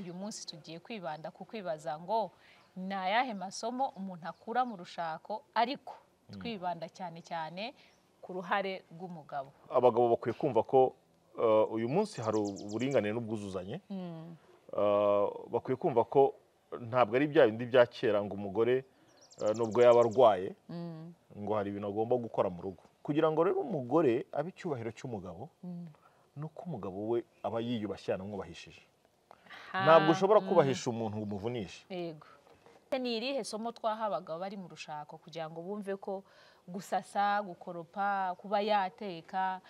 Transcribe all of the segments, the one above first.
uyu munsi tugiye kwibanda ku kwibaza ngo ni ayahe masomo umuntu akura mu rushako, ariko twibanda cyane cyane ku ruhare rw'umugabo. Abagabo bakwiye kumva ko uyu munsi hari uburinganire n'ubwuzuzanye. Bakwiye kumva ko ntabwo ari bya bindi bya kera ngo umugore nubwo yaba arwaye ngo hari ibintu agomba gukora mu rugo. Kugira ngo rero umugore abe icyubahiro cy'umugabo, nuko umugabo we aba yiyubashye yanamwubahishije. Ntabwo ushobora kubahisha umuntu ngo umuvunishe. Yego. Ni irihe somo twaha abagabo bari mu rushako kugira ngo bumve ko gusasa, gukoropa, kuba yateka,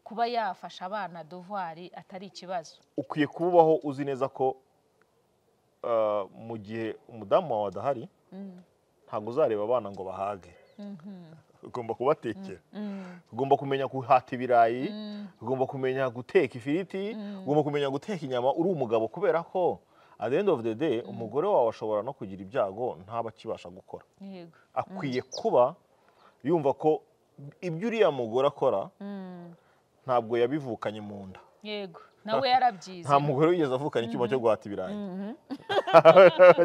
kuba yafasha abana devoir atari ikibazo? Ukwiye kubaho uzi neza ko mu gihe umudamu wawe adahari ntabwo uzareba abana ngo bahage. Ugomba kubatekera, ugomba kumenya guhata ibirayi, ugomba kumenya guteka ifiriti, ugomba kumenya guteka inyama uri umugabo, kubera ko at the end of the day umugore wawe ashobora no kugira ibyago ntaba akibasha gukora. Akwiye kuba yumva ko ibyo uriya mugore akora ntabwo yabivukanye mu nda. Yego, nawe yarabyize. Nta mugore wigeze avukana icyuma cyo guhata ibirayi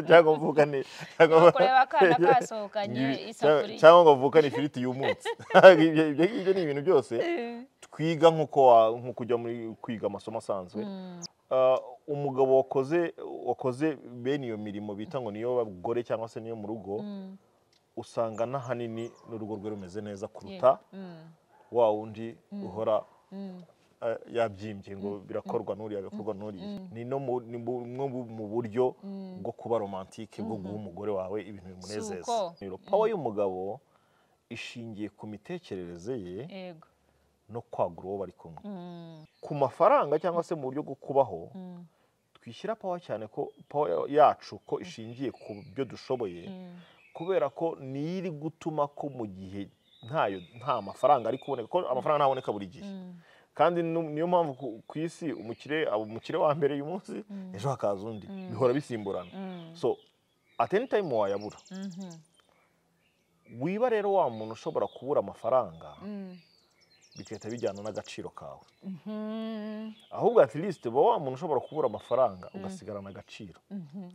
cyangwa avukane kureba akana kasohokanye isafuriya cyangwa ngo avukane ifiriti y'umunsi. Ibyo ni ibintu byose twiga nk'uko ujya muri kwiga amasomo asanzwe. Umugabo wakoze bene iyo mirimo bita ngo niyo bagore cyangwa se niyo mu rugo, usanga n'ahanini n'urugo rwe rumeze neza kuruta wa wundi uhora yabyimbye ngo birakorwa n'uriya bikorwa n'uriya. Ni no mu buryo bwo kuba romantike bwo guha umugore wawe ibintu bimunezeza. Power y'umugabo ishingiye ku mitekerereze ye no kwagura uwo bari kumwe. Ku mafaranga cyangwa se mu buryo bwo kubaho twishyira power cyane, ko power yacu ko ishingiye ku byo dushoboye, kubera ko niri gutuma ko mu gihe nta mafaranga ari kuboneka, ko amafaranga ntaboneka buri gihe. Kandi niyo mpamvu ku isi umukire wa mbere uyu munsi ejo hakaza undi, bihora bisimburana. So at any time wayabura. Wiba rero wa muntu ushobora kubura amafaranga bigahita bijyana n'agaciro kawe. Ahubwo at least wa muntu ushobora kubura amafaranga ugasigarana agaciro.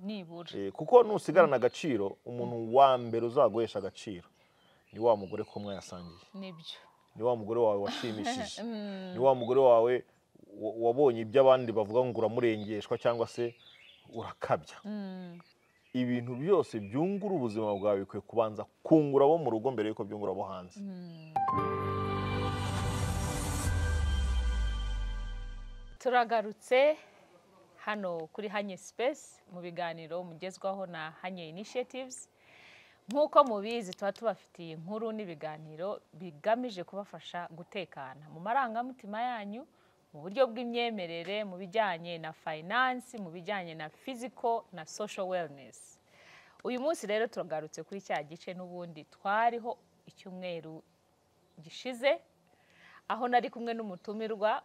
Nibura. Kuko nusigarana agaciro, umuntu wa mbere uzaguhesha agaciro ni wa mugore ko mwayasangiye. Nibyo. Ni wa mugore wawe washimishije. Ni wa mugore wawe wabonye ibyo abandi bavuga ngo uramurengeshwa cyangwa se urakabya. Ibintu byose byungura ubuzima bwawe bikwiye kubanza kungura abo mu rugo mbere yuko byungura abo hanze. Turagarutse hano kuri Hanye Space mu biganiro mugezwaho na Hanye Initiatives. Nk'uko mubizi tuba tubafitiye inkuru n'ibiganiro bigamije kubafasha gutekana mu marangamutima yanyu, mu buryo bw'imyemerere, mu bijyanye na finance, mu bijyanye na physical na social wellness. Uyu munsi rero turagarutse kuri cya gice n'ubundi twariho icyumweru gishize, aho nari kumwe n'umutumirwa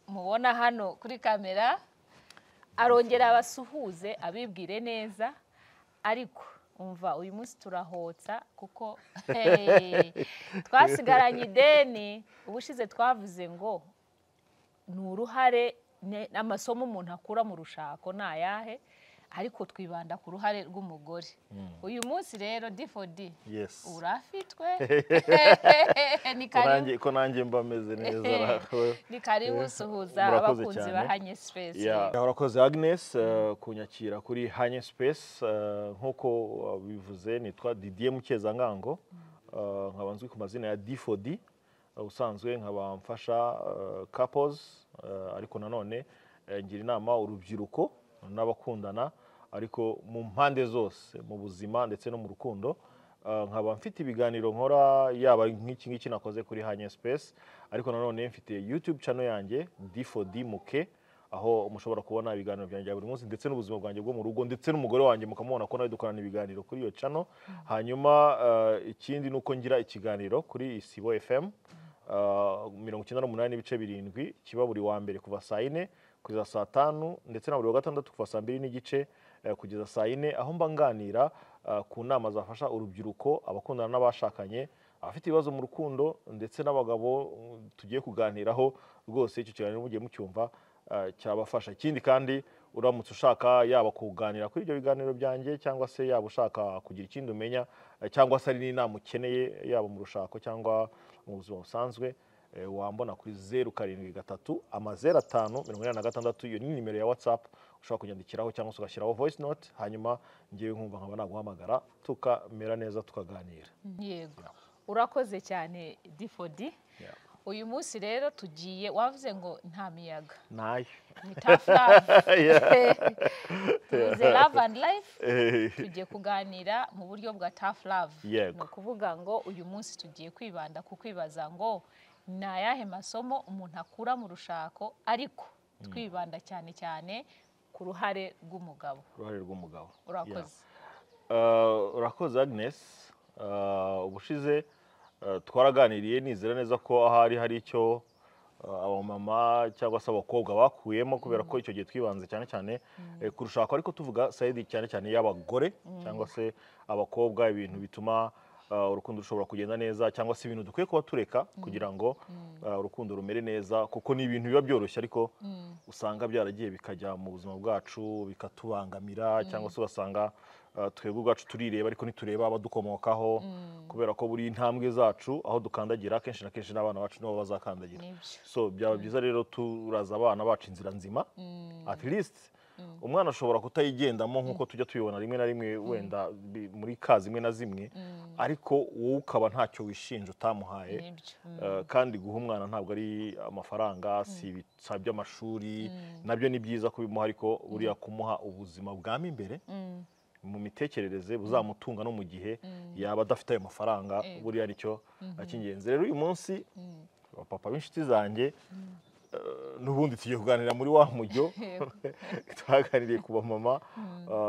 mubona hano kuri kamera, arongera abasuhuze abibwire neza. Ariko umva uyu munsi turahotsa kuko twasigaranye ideni. Ubushize twavuze ngo ni uruhare n'amasomo umuntu akura mu rushako ni ayahe, ariko twibanda ku ruhare rw'umugore. Uyu munsi rero D4D urafitwe ni karibu ko nanjye mba meze neza. Ni karibu suhuza abakunzi ba Hanye Space. Urakoze Agnes kunyakira kuri Hanye Space. Nk'uko bivuze nitwa Didier Mukezangango, nkaba nzwi ku mazina ya D4D. Usanzwe nkaba mfasha couples, ariko nanone ngira inama urubyiruko n'abakundana, ariko mu mpande zose mu buzima ndetse no mu rukundo. Nkaba mfite ibiganiro nkora, yaba nk'iki ngiki nakoze kuri Hanye Space, ariko nanone mfite YouTube channel yanjye D4D Muke, aho mushobora kubona ibiganiro byanjye buri munsi ndetse n'ubuzima bwanjye bwo mu rugo, ndetse n'umugore wanjye mukamubona ko nawe dukorana ibiganiro kuri iyo channel. Hanyuma ikindi nuko ngira ikiganiro kuri Isibo FM 98.7 kiba buri wa mbere kuva saa 4 kugeza saa 5, ndetse na buri wa gatandatu kuva saa 2 n'igice kugeza saa 4, aho mba nganira ku nama zafasha urubyiruko, abakundana n'abashakanye, abafite ibibazo mu rukundo, ndetse n'abagabo tugiye kuganiraho. Rwose icyo kiganiro mugiye mucyumva cyabafasha. Ikindi kandi uramutse ushaka yaba kuganira kuri ibyo biganiro byanjye cyangwa se yaba ushaka kugira ikindi umenya cyangwa se ari n'inama ukeneye yaba mu rushako cyangwa mu buzima busanzwe wambona kuri 0773 iyo ni nimero ya WhatsApp ushobora kunyandikiraho cyangwa se ugashyiraho voice note hanyuma ngewe nkumva nkaba naguhamagara tukamera neza tukaganira. Yego urakoze cyane D4D. Uyu munsi rero tugiye wavuze ngo nta miyaga nayo ni tough love. Tuvuze love and life tugiye kuganira mu buryo bwa tough love. No kuvuga ngo uyu munsi tugiye kwibanda ku kwibaza ngo ni ayahe masomo umuntu akura mu rushako ariko twibanda cyane cyane ku ruhare rw'umugabo. Urakoze. Urakoze Agnes. Ubushize twaraganiriye nizera neza ko ahari hari icyo abamama cyangwa se abakobwa bakuyemo kubera ko icyo gihe twibanze cyane cyane ku rushako ariko tuvuga side cyane cyane y'abagore cyangwa se abakobwa ibintu bituma urukundo rushobora kugenda neza cyangwa se ibintu dukwiye kuba tureka kugira ngo urukundo rumere neza kuko ni ibintu biba byoroshye ariko usanga byaragiye bikajya mu buzima bwacu bikatubangamira cyangwa se ugasanga twebwe ubwacu turireba ariko nitureba abadukomokaho kubera ko buri intambwe zacu aho dukandagira kenshi na kenshi n'abana bacu nibo bazakandagira. So byaba byiza rero turaza abana bacu inzira nzima at least umwana ashobora kutayigendamo nkuko tujya tubibona rimwe na rimwe wenda muri kazi imwe na zimwe ariko wowe ukaba ntacyo wishinja utamuhaye kandi guha umwana ntabwo ari amafaranga si ibitsa by'amashuri nabyo ni byiza kubimuha ariko buriya kumuha ubuzima bwamo imbere mu mitekerereze buzamutunga no mu gihe yaba adafite ayo mafaranga buriya nicyo akingenzi. Rero uyu munsi papa b'inshuti zanjye n'ubundi tugiye kuganira muri wa mujyo twaganiriye ku bamama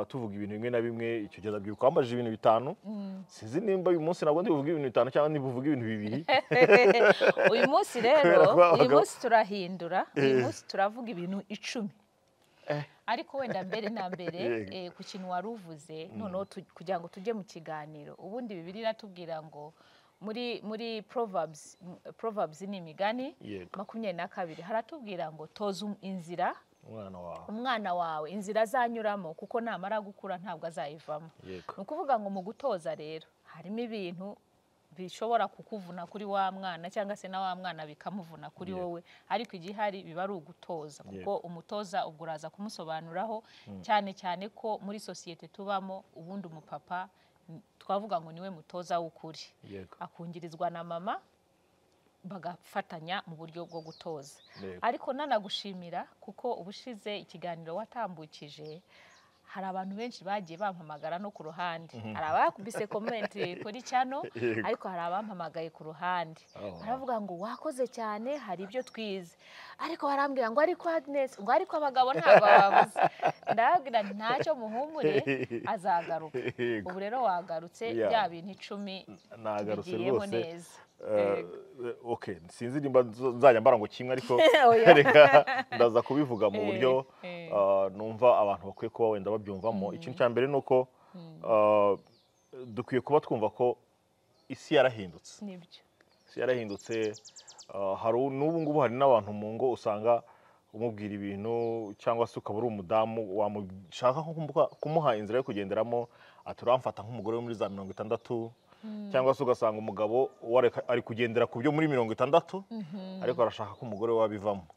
tuvuga ibintu bimwe na bimwe icyo gihe ndabyibuka wambajije ibintu 5 sinzi nimba uyu munsi nabwo ndivuga ibintu 5 cyangwa ndivuga ibintu 2. Uyu munsi rero uyu munsi turahindura uyu munsi turavuga ibintu 10 ariko wenda mbere na mbere ku kintu wari uvuze noneho kugira ngo tujye mu kiganiro ubundi Bibiliya iratubwira ngo muri Proverbs ni imigani 22 haratubwira ngo toza inzira umwana wawe inzira azanyuramo kuko namara gukura ntabwo azayivamo. Ni ukuvuga ngo mu gutoza rero harimo ibintu bishobora kukuvuna kuri wa mwana cyangwa se na wa mwana bikamuvuna kuri wowe ariko igihari biba ari ugutoza kuko umutoza ubwo uraza kumusobanuraho cyane cyane ko muri societe tubamo ubundi umupapa twavuga ngo niwe mutoza w'ukuri akungirizwa na mama bagafatanya mu buryo bwo gutoza. Ariko nanagushimira kuko ubushize ikiganiro watambukije hari abantu benshi bagiye bampamagara no ku ruhande hari abakubise comment kuri channel ariko hari abampamagaye ku ruhande baravuga ngo wakoze cyane hari ibyo twize ariko barambwira ngo ariko Agnes ngo ariko abagabo ntabwo babuze ndabwira ntacyo muhumure azagaruka. Ubu rero wagarutse bya bintu 10 nagarutse rwose. Okay sinzi nimba nzajya mbara ngo kimwe ariko reka ndaza kubivuga mu buryo numva abantu bakwiye kuba wenda babyumvamo. Ikintu cya mbere nuko dukwiye kuba twumva ko isi yarahindutse. Isi yarahindutse hari n'ubu ngubu hari n'abantu mu ngo usanga umubwira ibintu cyangwa se ukaba uri umudamu wamushaka kumuha inzira yo kugenderamo aturamfata nk'umugore wo muri za 60 cyangwa se ugasanga umugabo ari kugendera ku byo muri 60 ariko arashaka ko umugore wabivamo.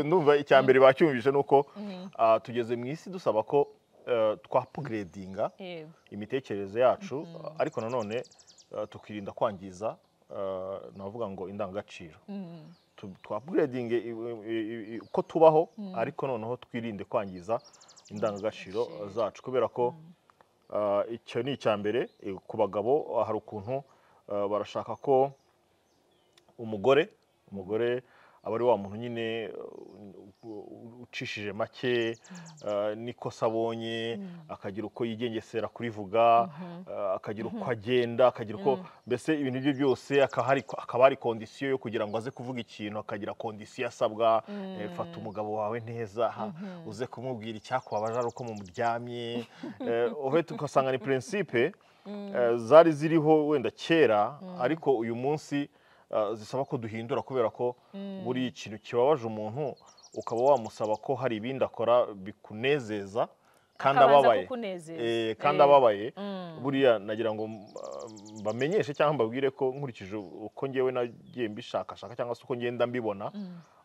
Ndumva icya mbere bacyumvise nuko tugeze mu isi dusaba ko twapugredinga imitekerereze yacu ariko nanone tukirinda kwangiza navuga ngo indangagaciro twapugredinge uko tubaho ariko noneho twirinde kwangiza indangagaciro zacu kubera ko icyo ni icya mbere. Ku bagabo hari ukuntu barashaka ko umugore aba ari wa muntu nyine ucishije make nikosa abonye akagira uko yigengesera kurivuga akagira uko agenda akagira uko mbese ibintu bye byose akaba hari kondisiyo yo kugira ngo aze kuvuga ikintu akagira kondisiyo asabwa fata umugabo wawe neza uze kumubwira icyakubabaje ari uko muryamye ugasanga ni principe zari ziriho wenda kera ariko uyu munsi zisaba ko duhindura kubera ko buri ikintu kibabaje umuntu ukaba wamusaba ko hari ibindi akora bikunezeza kandi Akabanza ababaye kukunezeza. kandi ababaye buriya nagira ngo bamenyeshe cyangwa mbabwire ko nkurikije uko ngewe nagiye mbishakashaka cyangwa se uko ngenda mbibona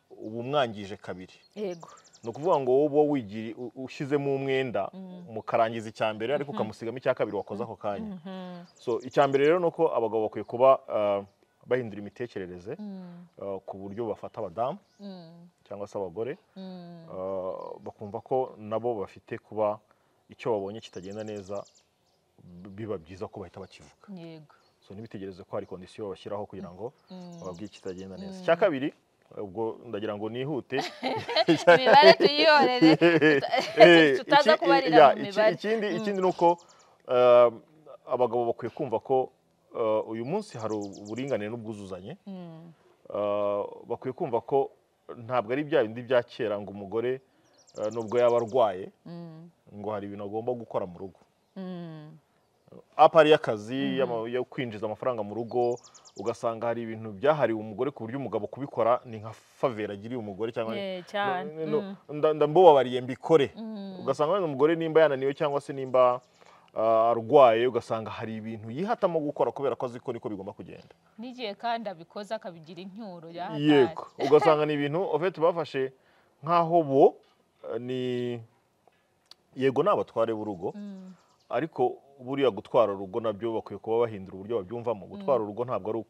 ubu mwangije kabiri. Yego. ni ukuvuga ngo wowe ushyizemo umwenda mukarangiza icya mbere ariko ukamusigamo icya kabiri wakoze ako kanya. So icya mbere rero ni uko abagabo bakwiye kuba bahindura imitekerereze ku buryo bafata abadamu cyangwa se abagore bakumva ko nabo bafite kuba icyo babonye kitagenda neza biba byiza ko bahita bakivuga. Yego. So ntibitegereze ko hari kondisiyo bashyiraho kugira ngo bababwire kitagenda neza. Icya kabiri ubwo ndagira ngo nihute imibare tuyihorere tutaza kubarira mu mibare. Ikindi ni uko abagabo bakwiye kumva ko uyu munsi hari uburinganire n'ubwuzuzanye. Bakwiye kumva ko ntabwo ari bya bindi bya kera ngo umugore nubwo yaba arwaye ngo hari ibintu agomba gukora mu rugo. Apari y'akazi yo kwinjiza amafaranga mu rugo ugasanga hari ibintu byahariwe umugore ku buryo umugabo kubikora ni nka favela agiriye umugore cyangwa ndambubabariye mbikore. Ugasanga wenda umugore nimba yananiwe cyangwa se nimba arwaye ugasanga hari ibintu yihatamo gukora kubera ko azi ko niko bigomba kugenda. N'igihe kandi abikoze akabigira incyuro ya hatari. Yego. Ugasanga ni ibintu ofete bafashe nk'aho bo ni yego ni abatware b'urugo ariko buriya gutwara urugo nabyo bakwiye kuba bahindura uburyo babyumvamo. Gutwara urugo ntabwo ari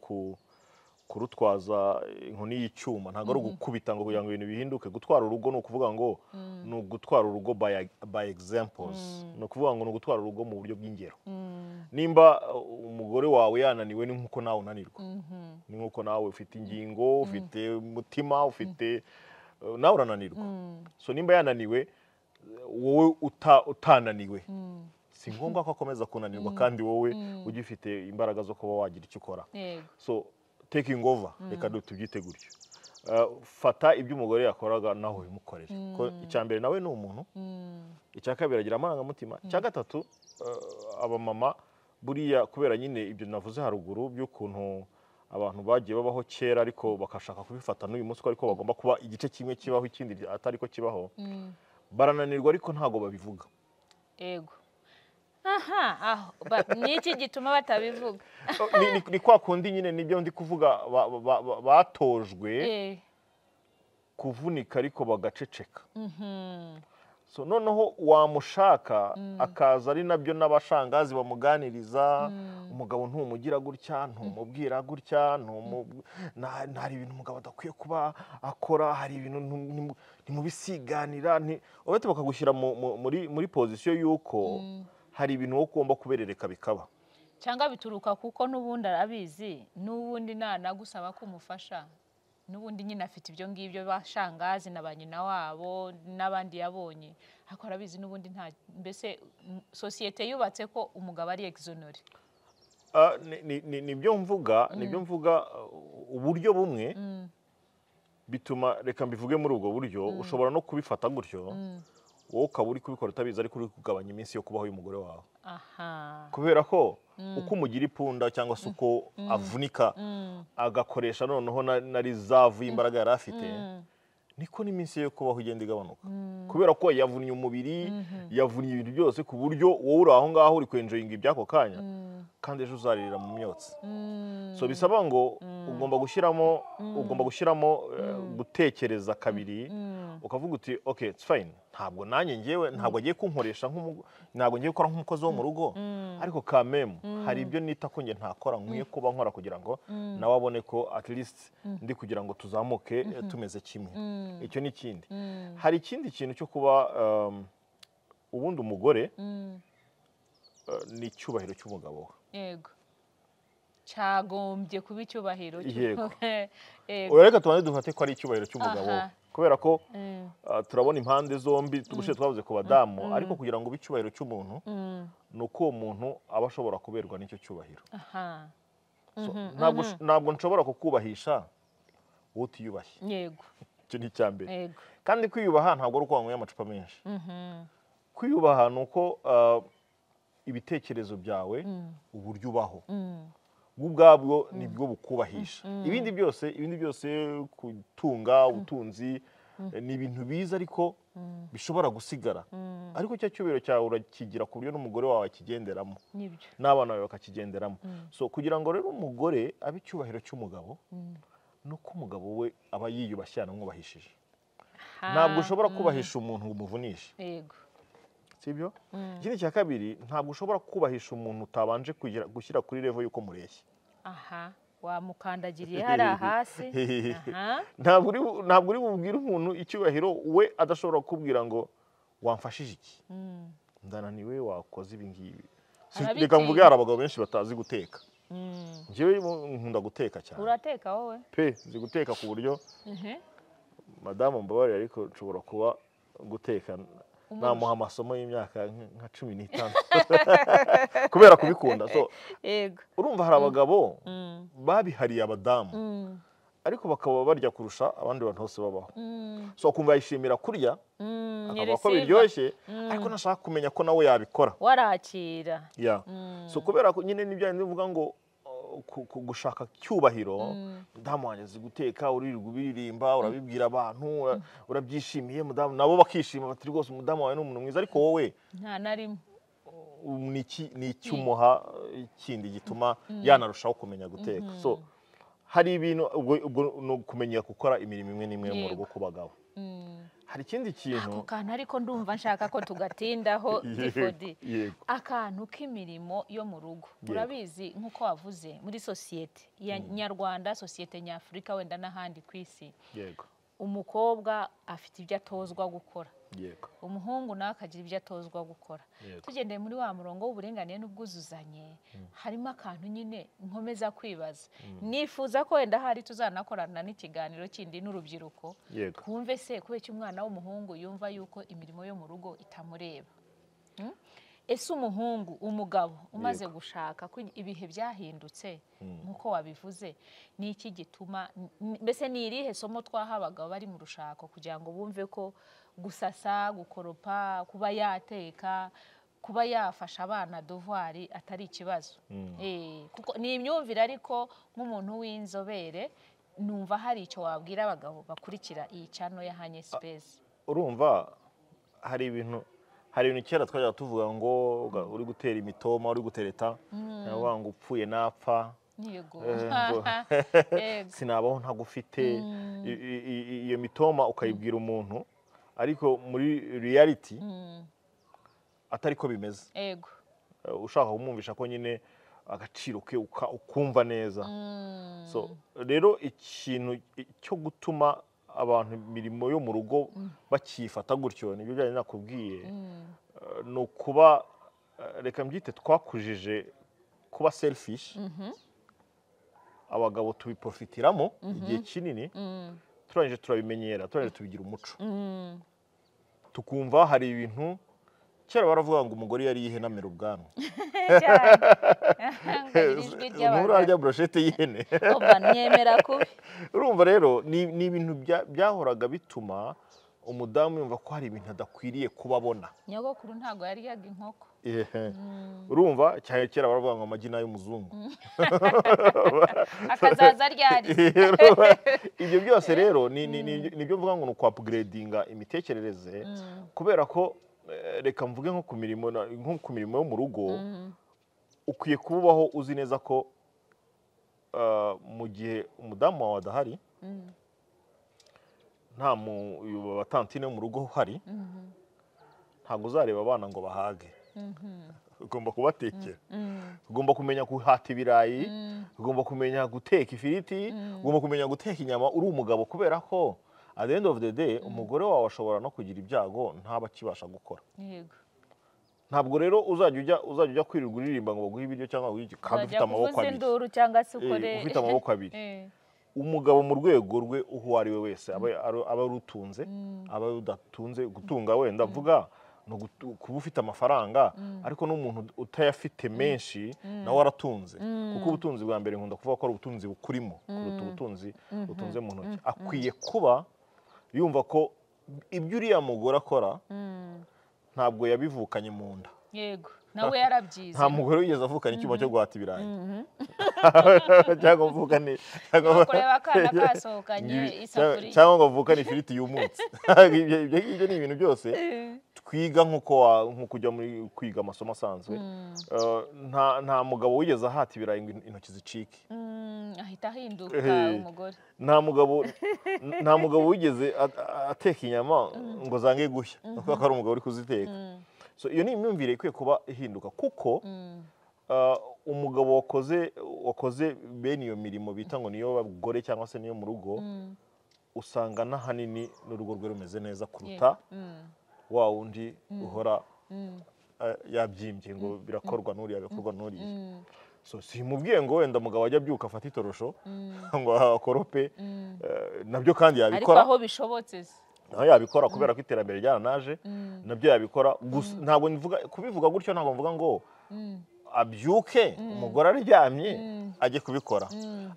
kurutwaza inkoni y'icyuma, ntabwo ari ugukubita ngo kugira ngo ibintu bihinduke. Gutwara urugo ni ukuvuga ngo ni ugutwara urugo by examples. Ni ukuvuga ngo ni ugutwara urugo mu buryo bw'ingero. Nimba umugore wawe yananiwe ni nk'uko nawe unanirwa, ni nk'uko nawe ufite ingingo, ufite umutima, ufite nawe urananirwa. So nimba yananiwe wowe utananiwe si ngombwa ko akomeza kunanirwa kandi wowe ugifite imbaraga zo kuba wagira icyo ukora. So taking over reka tubyite gutyo. Fata ibyo umugore yakoraga nawe bimukorere. Icya mbere nawe ni umuntu, icya kabiri agira amarangamutima, icya gatatu abamama buriya kubera nyine ibyo navuze haruguru by'ukuntu abantu bagiye babaho kera ariko bakashaka kubifata n'uyu munsi ko ariko bagomba kuba igice kimwe kibaho ikindi atari ko kibaho, barananirwa ariko ntago babivuga. Yego. Aha, niki gituma batabivuga? Ni kwa kundi nyine nibyo ndi kuvuga batojwe kuvunika ariko bagaceceka. So noneho wamushaka akaza ari nabyo n'abashangazi bamuganiriza, umugabo ntumugira gutya, ntumubwira gutya, ntari ibintu umugabo adakwiye kuba akora, hari ibintu ntimubisiganira, ubete bakagushyira muri pozisiyo y'uko hari ibintu wowe ugomba kuberereka bikaba. Cyangwa bituruka kuko n'ubundi arabizi, n'ubundi nanagusaba ko umufasha, n'ubundi nyine afite ibyo ngibyo bashangazi na ba nyina wabo n'abandi yabonye, ariko arabizi n'ubundi nta, mbese sosiyete yubatse ko umugabo ari exonore. Nibyo mvuga uburyo bumwe bituma, reka mbivuge muri ubwo buryo, ushobora no kubifata gutyo wowe ukaba uri kubikora utabizi ariko uri kugabanya iminsi yo kubaho y'umugore wawe. Kubera ko uko umugira ipunda cyangwa se uko avunika agakoresha noneho na rizavu y'imbaraga yari afite, niko n'iminsi yo kubaho igenda igabanuka. Kubera ko yavunnye umubiri, yavunnye ibintu byose ku buryo wowe uri aho ngaho uri kwenjoyinga iby'ako kanya kandi ejo uzaririra mu myotsi. So bisaba ngo ugomba gushyiramo gutekereza kabiri, ukavuga uti okay it's fine, ntabwo nanjye ngewe ntabwo agiye kunkoresha ntabwo ngiye gukora nk'umukozi wo mu rugo, ariko kamemu hari ibyo nita ko nge ntakora nkwiye kuba nkora kugira ngo nawe abone ko at least ndi kugira ngo tuzamuke tumeze kimwe. Icyo ni ikindi. Hari ikindi kintu cyo kuba ubundi umugore ni icyubahiro cy'umugabo we. Yego. Cyagombye kuba icyubahiro. Yego. Reka tubanze dufate ko ari icyubahiro cy'umugabo we, kubera ko turabona impande zombi tugushe twavuze ku badamu, ariko kugira ngo ube icyubahiro cy'umuntu ni uko uwo muntu aba ashobora kuberwa n'icyo cyubahiro. Ntabwo nshobora kukubahisha wowe utiyubashye. Yego. Icyo ni icya mbere. Kandi kwiyubaha ntabwo ari uko wanyweye amacupa menshi. Kwiyubaha ni uko ibitekerezo byawe uburyo ubaho ubwabwo nibwo bukubahisha. Ibindi byose kutunga ubutunzi ni ibintu biza ariko bishobora gusigara ariko icyo cyubahiro cyawe urakigira ku buryo n'umugore wawe akigenderamo n'abana bawe bakakigenderamo so kugira ngo rero umugore abe icyubahiro cy'umugabo nuko umugabo we aba yiyubashye yanamwubahishije ntabwo ushobora kubahisha umuntu ngo umuvunishe sibyo ikindi cya kabiri ntabwo ushobora kubahisha umuntu utabanje gushyira kuri level yuko mureshya wamukandagiriye hariya hasi ntabwo uri bubwire umuntu icyubahiro we adashobora kukubwira ngo wamfashije iki ndananiwe wakoze ibi ngibi reka mvuge hari abagabo benshi batazi guteka njyewe nkunda guteka cyane urateka wowe pe nzi guteka ku buryo madamu mbabarira ariko nshobora kuba guteka namuha amasomo y'imyaka nka 15 kubera kubikunda so urumva hari abagabo babihariye abadamu ariko bakaba barya kurusha abandi bantu bose babaho so kumva yishimira kurya akaba ko biryoshye ariko nashaka kumenya ko nawe yabikora warakira so kubera ko nyine nibyo ndivuga ngo gushaka cyubahiro mudamu wanjye azi guteka uririrwa ubiririmba urabibwira abantu urabyishimiye mudamu nabo bakishima bati rwose umudamu wawe ni umuntu mwiza ariko wowe nta narimo ni icyumuha kindi gituma yanarushaho kumenya guteka so hari ibintu ubwo no kumenya gukora imirimo imwe n'imwe mu rugo ku bagabo hari ikindi kintu ako kantu ariko ndumva nshaka ko tugatindaho Tifodi akantu k'imirimo yo mu rugo urabizi nk'uko wavuze muri sosiyete ya nyarwanda sosiyete nyafurika wenda n'ahandi ku isi umukobwa afite ibyo atozwa gukora umuhungu nawe akagira ibyo atozwa gukora tugendeye muri wa murongo w'uburinganire n'ubwuzuzanye harimo akantu nyine nkomeza kwibaza nifuza ko wenda hari tuzanakorana n'ikiganiro kindi n'urubyiruko twumve se kubera ko umwana w'umuhungu yumva yuko imirimo yo mu rugo itamureba ese umuhungu umugabo umaze gushaka ko ibihe byahindutse nkuko wabivuze ni iki gituma mbese ni irihe somo twahabaga bari mu rushako kugira ngo bumve ko gusasa gukoropa kuba yateka kuba yafasha abana devoir atari ikibazo kuko ni imyumvire ariko nk'umuntu w'inzobere numva hari icyo wabwira abagabo bakurikira iyi channel ya Hanye Space urumva hari ibintu kera twajya tuvuga ngo uri gutera imitoma uri gutereta cyangwa ngo upfuye napfa yego sinabaho ntagufite iyo mitoma ukayibwira umuntu ariko muri reality atari ko bimeze yego ushaka kumwumvisha ko nyine agaciro ke ukumva neza so rero ikintu cyo gutuma abantu imirimo yo mu rugo bakifata gutyo nibyo byari nakubwiye no kuba reka mbyite twakujije kuba selfish abagabo tubiprofitiramo igihe kinini turangije turabimenyera turangije tubigira umuco tukumva hari ibintu kera baravuga ngo umugore yari yihenamira ubwanwa nturarya brochette y'ihene urumva rero ni ibintu byahoraga bituma umudamu yumva ko hari ibintu adakwiriye kubabona nyogokuru ntago yaryaga inkoko urumva cyane kera baravuga ngo amagi n'ay'umuzungu akazaza ryari ibyo byose rero nibyo mvuga ngo ni upgradinga imitekerereze kubera ko reka mvuge nko ku mirimo yo mu rugo ukwiye kubaho uzi neza ko mu gihe umudamu wawe adahari nta batantine yo mu rugo uhari ntabwo uzareba abana ngo bahage ugomba kubatekera ugomba kumenya guhata ibirayi ugomba kumenya guteka ifiriti ugomba kumenya guteka inyama uri umugabo kubera ko at the end of the day umugore wawe ashobora no kugira ibyago ntaba akibasha gukora ntabwo rero uzajya ujya kwirirwa uririmba ngo baguhe ibiryo cyangwa baguhe kandi ufite amaboko abiri ufite amaboko abiri umugabo mu rwego rwe uwo ari we wese aba rutunze aba rudatunze gutunga wenda mvuga no kuba ufite amafaranga ariko n'umuntu utayafite menshi nawe aratunze kuko ubutunzi bwa mbere nkunda kuvuga ko ari ubutunzi bukurimo kuruta ubutunzi butunze mu ntoki akwiye kuba yumva ko ibyo uriya mugore akora ntabwo yabivukanye mu nda yego nawe yarabyize nta mugore wigeze avukana icyuma cyo guhata ibirayi cyangwa avukane kureba akana kasohokanye isafuriya cyangwa ngo avukane ifiriti y'umutsi. Ibyo ngibyo ni ibintu byose twiga nk'uko ujya muri kwiga amasomo asanzwe. Nta mugabo wigeze ahata ibirayi ngo intoki zicike, ahita ahinduka umugore. nta mugabo wigeze ateka inyama ngo zange gushya kuko ari umugabo uri kuziteka. So iyo ni imyumvire ikwiye kuba ihinduka, kuko umugabo wakoze bene iyo mirimo bita ngo niyo bagore cyangwa se niyo mu rugo, usanga n'ahanini n'urugo rwe rumeze neza kuruta wa wundi uhora yabyimbye ngo birakorwa n'uriya bikorwa n'uriya. So simubwiye ngo wenda umugabo ajya abyuka afata itorosho ngo akorope, nabyo kandi yabikora ariko aho bishobotse naho yabikora kubera ko iterambere ryaranaje, nabyo yabikora. Gusa ntabwo kubivuga gutyo, ntabwo mvuga ngo abyuke umugore aryamye ajye kubikora,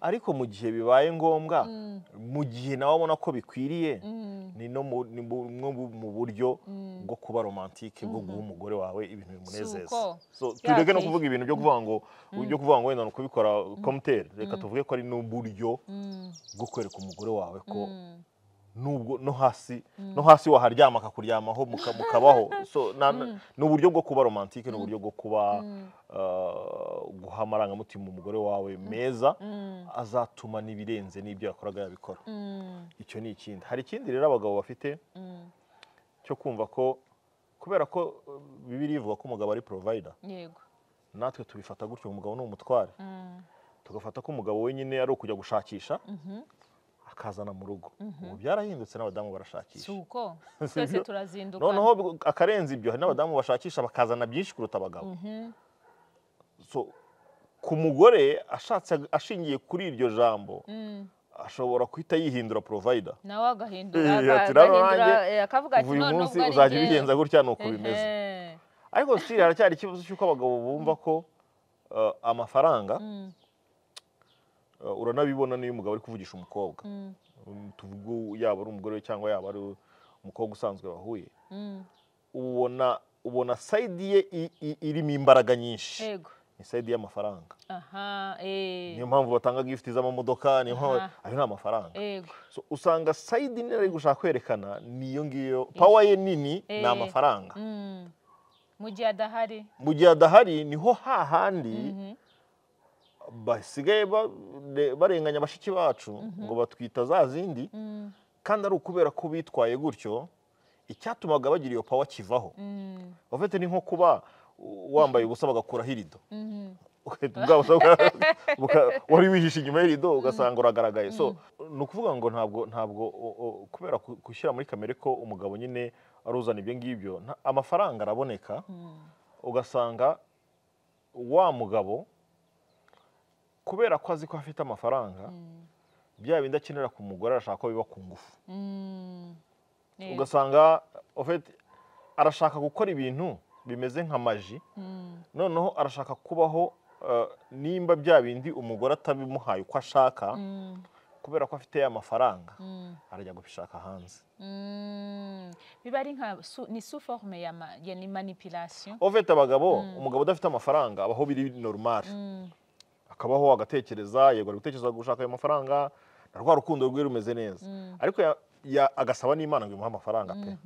ariko mu gihe bibaye ngombwa, mu gihe nawe abona ko bikwiriye, ni mu buryo bwo kuba romantike, bwo guha umugore wawe ibintu bimunezeza. So tureke no kuvuga ibintu byo kuvuga ngo wenda no kubikora komuteri, reka tuvuge ko ari n'uburyo bwo kwereka umugore wawe ko nubwo no hasi waharyama akakuryamaho mukabaho. So ni uburyo bwo kuba romantike, ni uburyo bwo kuba guha amarangamutima umugore wawe meza, azatuma n'ibirenze n'ibyo yakoraga yabikora. Icyo ni ikindi. Hari ikindi rero abagabo bafite cyo kumva ko kubera ko Bibiliya ivuga ko umugabo ari provider, natwe tubifata gutyo, umugabo ni umutware, tugafata ko umugabo wenyine ari ukujya gushakisha akazana mu rugo. Ubu byarahindutse, n'abadamu barashakisha. Suko twese turazinduka. Noneho akarenza ibyo, hari n'abadamu bashakisha bakazana byinshi kuruta abagabo. So ku mugore ashingiye kuri iryo jambo, ashobora guhita yihindura provider, nawe agahindura akavuga ati uyu munsi uzajya ubigenza gutya, nuko bimeze. Ariko still haracyari ikibazo cy'uko abagabo bumva ko amafaranga, uranabibona niyo umugabo ari kuvugisha umukobwa, tuvuga yaba ari umugore we cyangwa yaba ari umukobwa usanzwe bahuye, ubona side ye irimo imbaraga nyinshi, ni side y'amafaranga. Niyo mpamvu batanga gift z'amamodoka, niyo mpamvu ayo ni amafaranga. So usanga side nini ari gushaka kwerekana niyo ngiyo, power ye nini ni amafaranga. Mu gihe adahari niho hahandi basigaye barenganya bashiki bacu ngo batwita za zindi, kandi ari ukubera ko bitwaye gutyo, icyatumaga bagira iyo power kivaho. Bafite ni nko kuba wambaye ubusa bagakuraho irido, wari wihishe inyuma y'irido ugasanga uragaragaye. So ni ukuvuga ngo ntabwo kubera gushyira muri kamere ko umugabo nyine aruzana ibyo ngibyo, amafaranga araboneka, ugasanga wa mugabo kubera ko azi ko afite amafaranga, bya bindi akenera ku mugore arashaka ko biba ku ngufu. Ugasanga arashaka gukora ibintu bimeze nka maji, noneho arashaka kubaho nimba bya bindi umugore atabimuhaye uko ashaka, kubera ko afite amafaranga, arajya kubishaka hanze. Biba ari ni sous forme ya manipulation. Abagabo, umugabo udafite amafaranga abaho biri normal, akabaho agatekereza, yego ari gutekereza gushaka ayo mafaranga, na rwa rukundo rwe rumeze neza, ariko agasaba n'Imana ngo imuhe amafaranga pe.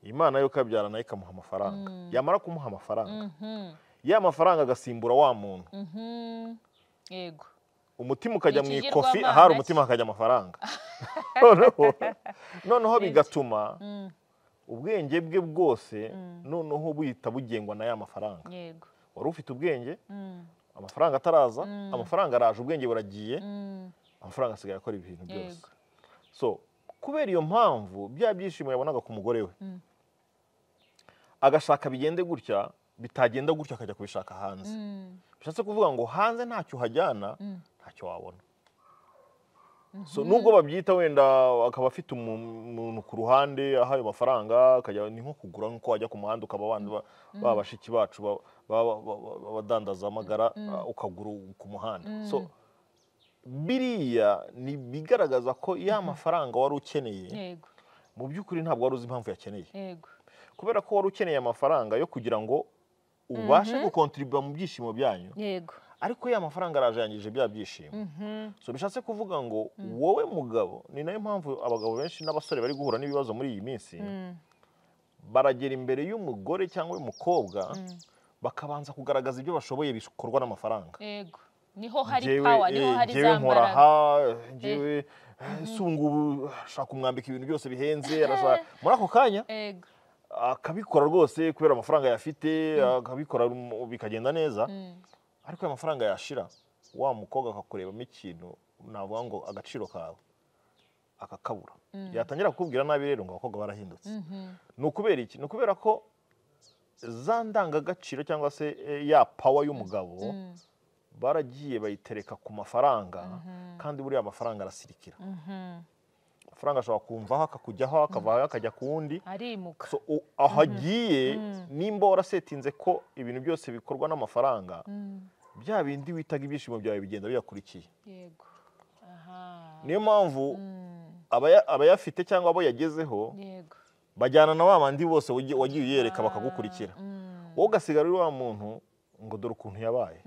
Imana yo kabyara nayo ikamuha amafaranga, yamara kumuha amafaranga, ya mafaranga agasimbura wa muntu, yego umutima ukajya mu ikofi, ahari umutima hakajya amafaranga. Noneho bigatuma ubwenge bwe bwose noneho buhita bugengwa na ya mafaranga. Wari ufite ubwenge, amafaranga ataraza, amafaranga araje, ubwenge buragiye, amafaranga asigaye akora ibintu byose. So kubera iyo mpamvu bya byishimo yabonaga ku mugore we, agashaka bigende gutya, bitagenda gutya akajya kubishaka hanze. Bishatse kuvuga ngo hanze ntacyo uhajyana, ntacyo wabona. So nubwo babyita wenda akaba afite umuntu ku ruhande ahaye amafaranga, akajya ni nko kugura, nko wajya ku muhanda ukaba abandi babashiki bacu badandaza amagara, ukagura ku muhanda. So biriya ni bigaragaza ko ya mafaranga wari ukeneye, mu by'ukuri ntabwo wari uzi impamvu yakeneye. Kubera ko wari ukeneye amafaranga yo kugira ngo ubashe gukontribuwa mu byishimo byanyu yego ariko ya mafaranga araje yangije bya byishimo so bishatse kuvuga ngo wowe mugabo ni nayo mpamvu abagabo benshi n'abasore bari guhura n'ibibazo muri iyi minsi baragera imbere y'umugore cyangwa y'umukobwa bakabanza kugaragaza ibyo bashoboye bikorwa n'amafaranga yego niho hari power niho hari za mbaraga ngewe sungu ashaka kumwambika ibintu byose bihenze muri ako kanya yego akabikora rwose kubera amafaranga yafite akabikora bikagenda neza ariko aya mafaranga yashira wa mukobwa akakurebamo ikintu navuga ngo agaciro kawe akakabura yatangira kukubwira nabi rero ngo abakobwa barahindutse ni ukubera iki ni ukubera ko za ndangagaciro cyangwa se ya power y'umugabo baragiye bayitereka ku mafaranga kandi buriya amafaranga arasirikira amafaranga ashobora kumvaho akakujyaho akavaho akajya ku wundi arimuka aho agiye nimba warasetinze ko ibintu byose bikorwa n'amafaranga bya bindi witaga ibyishimo byawe bigenda biyakurikiye yego niyo mpamvu abayafite cyangwa abo yagezeho yego bajyana na wa bandi bose wagiye uyereka bakagukurikira wowe ugasigara uri wa muntu ngo dore ukuntu yabaye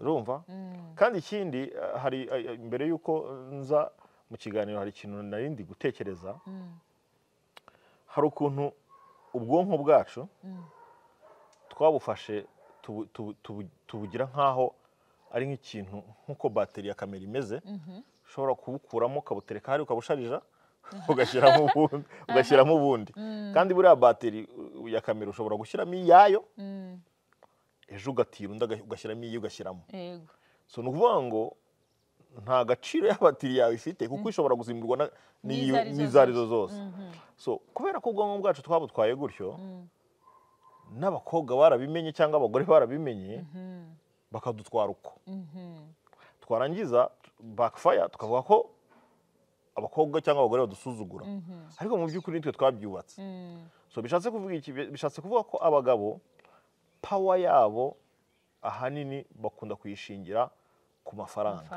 urumva kandi ikindi hari mbere y'uko nza mu kiganiro hari ikintu narindi gutekereza hari ukuntu ubwonko bwacu twabufashe tubugira nk'aho ari nk'ikintu nk'uko bateri ya kamera imeze ushobora kubukuramo ukabutereka hari ukabusharija ugashyiramo ubundi kandi buriya bateri ya kamera ushobora gushyiramo iyayo ejo ugatira undi ugashyiramo iyo ugashyiramo so ni ukuvuga ngo nta gaciro ya bateri yawe ifite kuko ishobora gusimburwa n'izo arizo zose so kubera ko ubwonko bwacu twabutwaye gutyo n'abakobwa barabimenye cyangwa abagore barabimenye bakadutwara uko twarangiza backfire tukavuga ko abakobwa cyangwa abagore badusuzugura ariko mu by'ukuri nitwe twabyubatse so bishatse kuvuga iki bishatse kuvuga ko abagabo power yabo ahanini bakunda kuyishingira ku mafaranga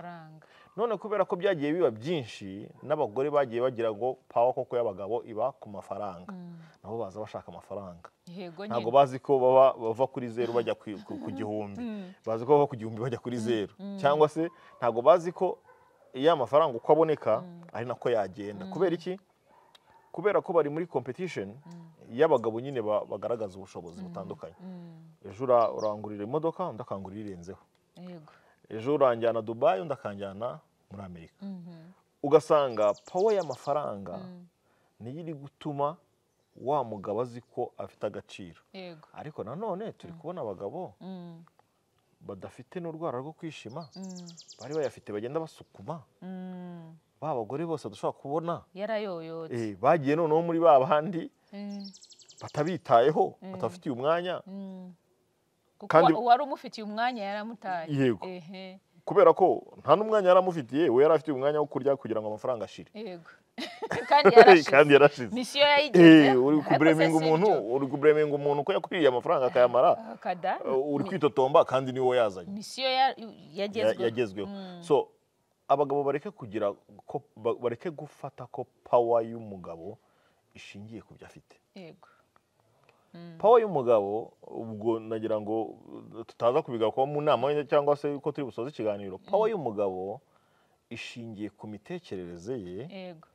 none kubera ko byagiye biba byinshi n'abagore bagiye bagira ngo power koko y'abagabo iba ku mafaranga nabo baza bashaka amafaranga ntabwo bazi ko bava kuri zero bajya ku gihumbi bazi ko bava ku gihumbi bajya kuri zero cyangwa se ntabwo bazi ko iyo amafaranga uko aboneka ari nako yagenda kubera iki kubera ko bari muri competition y'abagabo nyine bagaragaza ubushobozi butandukanye ejo urangurira imodoka undi akangurira irenzeho ejo uranjyana Dubai undi akanjyana muri Amerika ugasanga power y'amafaranga niyo iri gutuma wa mugabo azi ko afite agaciro ariko nanone turi kubona abagabo badafite n'urwara rwo kwishima bari bayafite bagenda basukuma ba bagore bose dushobora kubona yarayoyotse bagiye noneho muri ba bandi batabitayeho batafitiye umwanya kandi uwari umufitiye umwanya yaramutaye yego kubera ko nta n'umwanya yaramufitiye we yari afite umwanya wo kurya kugira ngo amafaranga ashire yego kandi yarashize misiyo yayigize uri kubureminga umuntu ko yakwiriye amafaranga akayamara uri kwitotomba kandi niwe yazanye misiyo yagezweho so abagabo bareke gufata ko power y'umugabo ishingiye ku byo afite yego power y'umugabo ubwo nagira ngo tutaza kubigarukaho mu nama cyangwa se uko turi busoze ikiganiro power y'umugabo ishingiye ku mitekerereze ye yego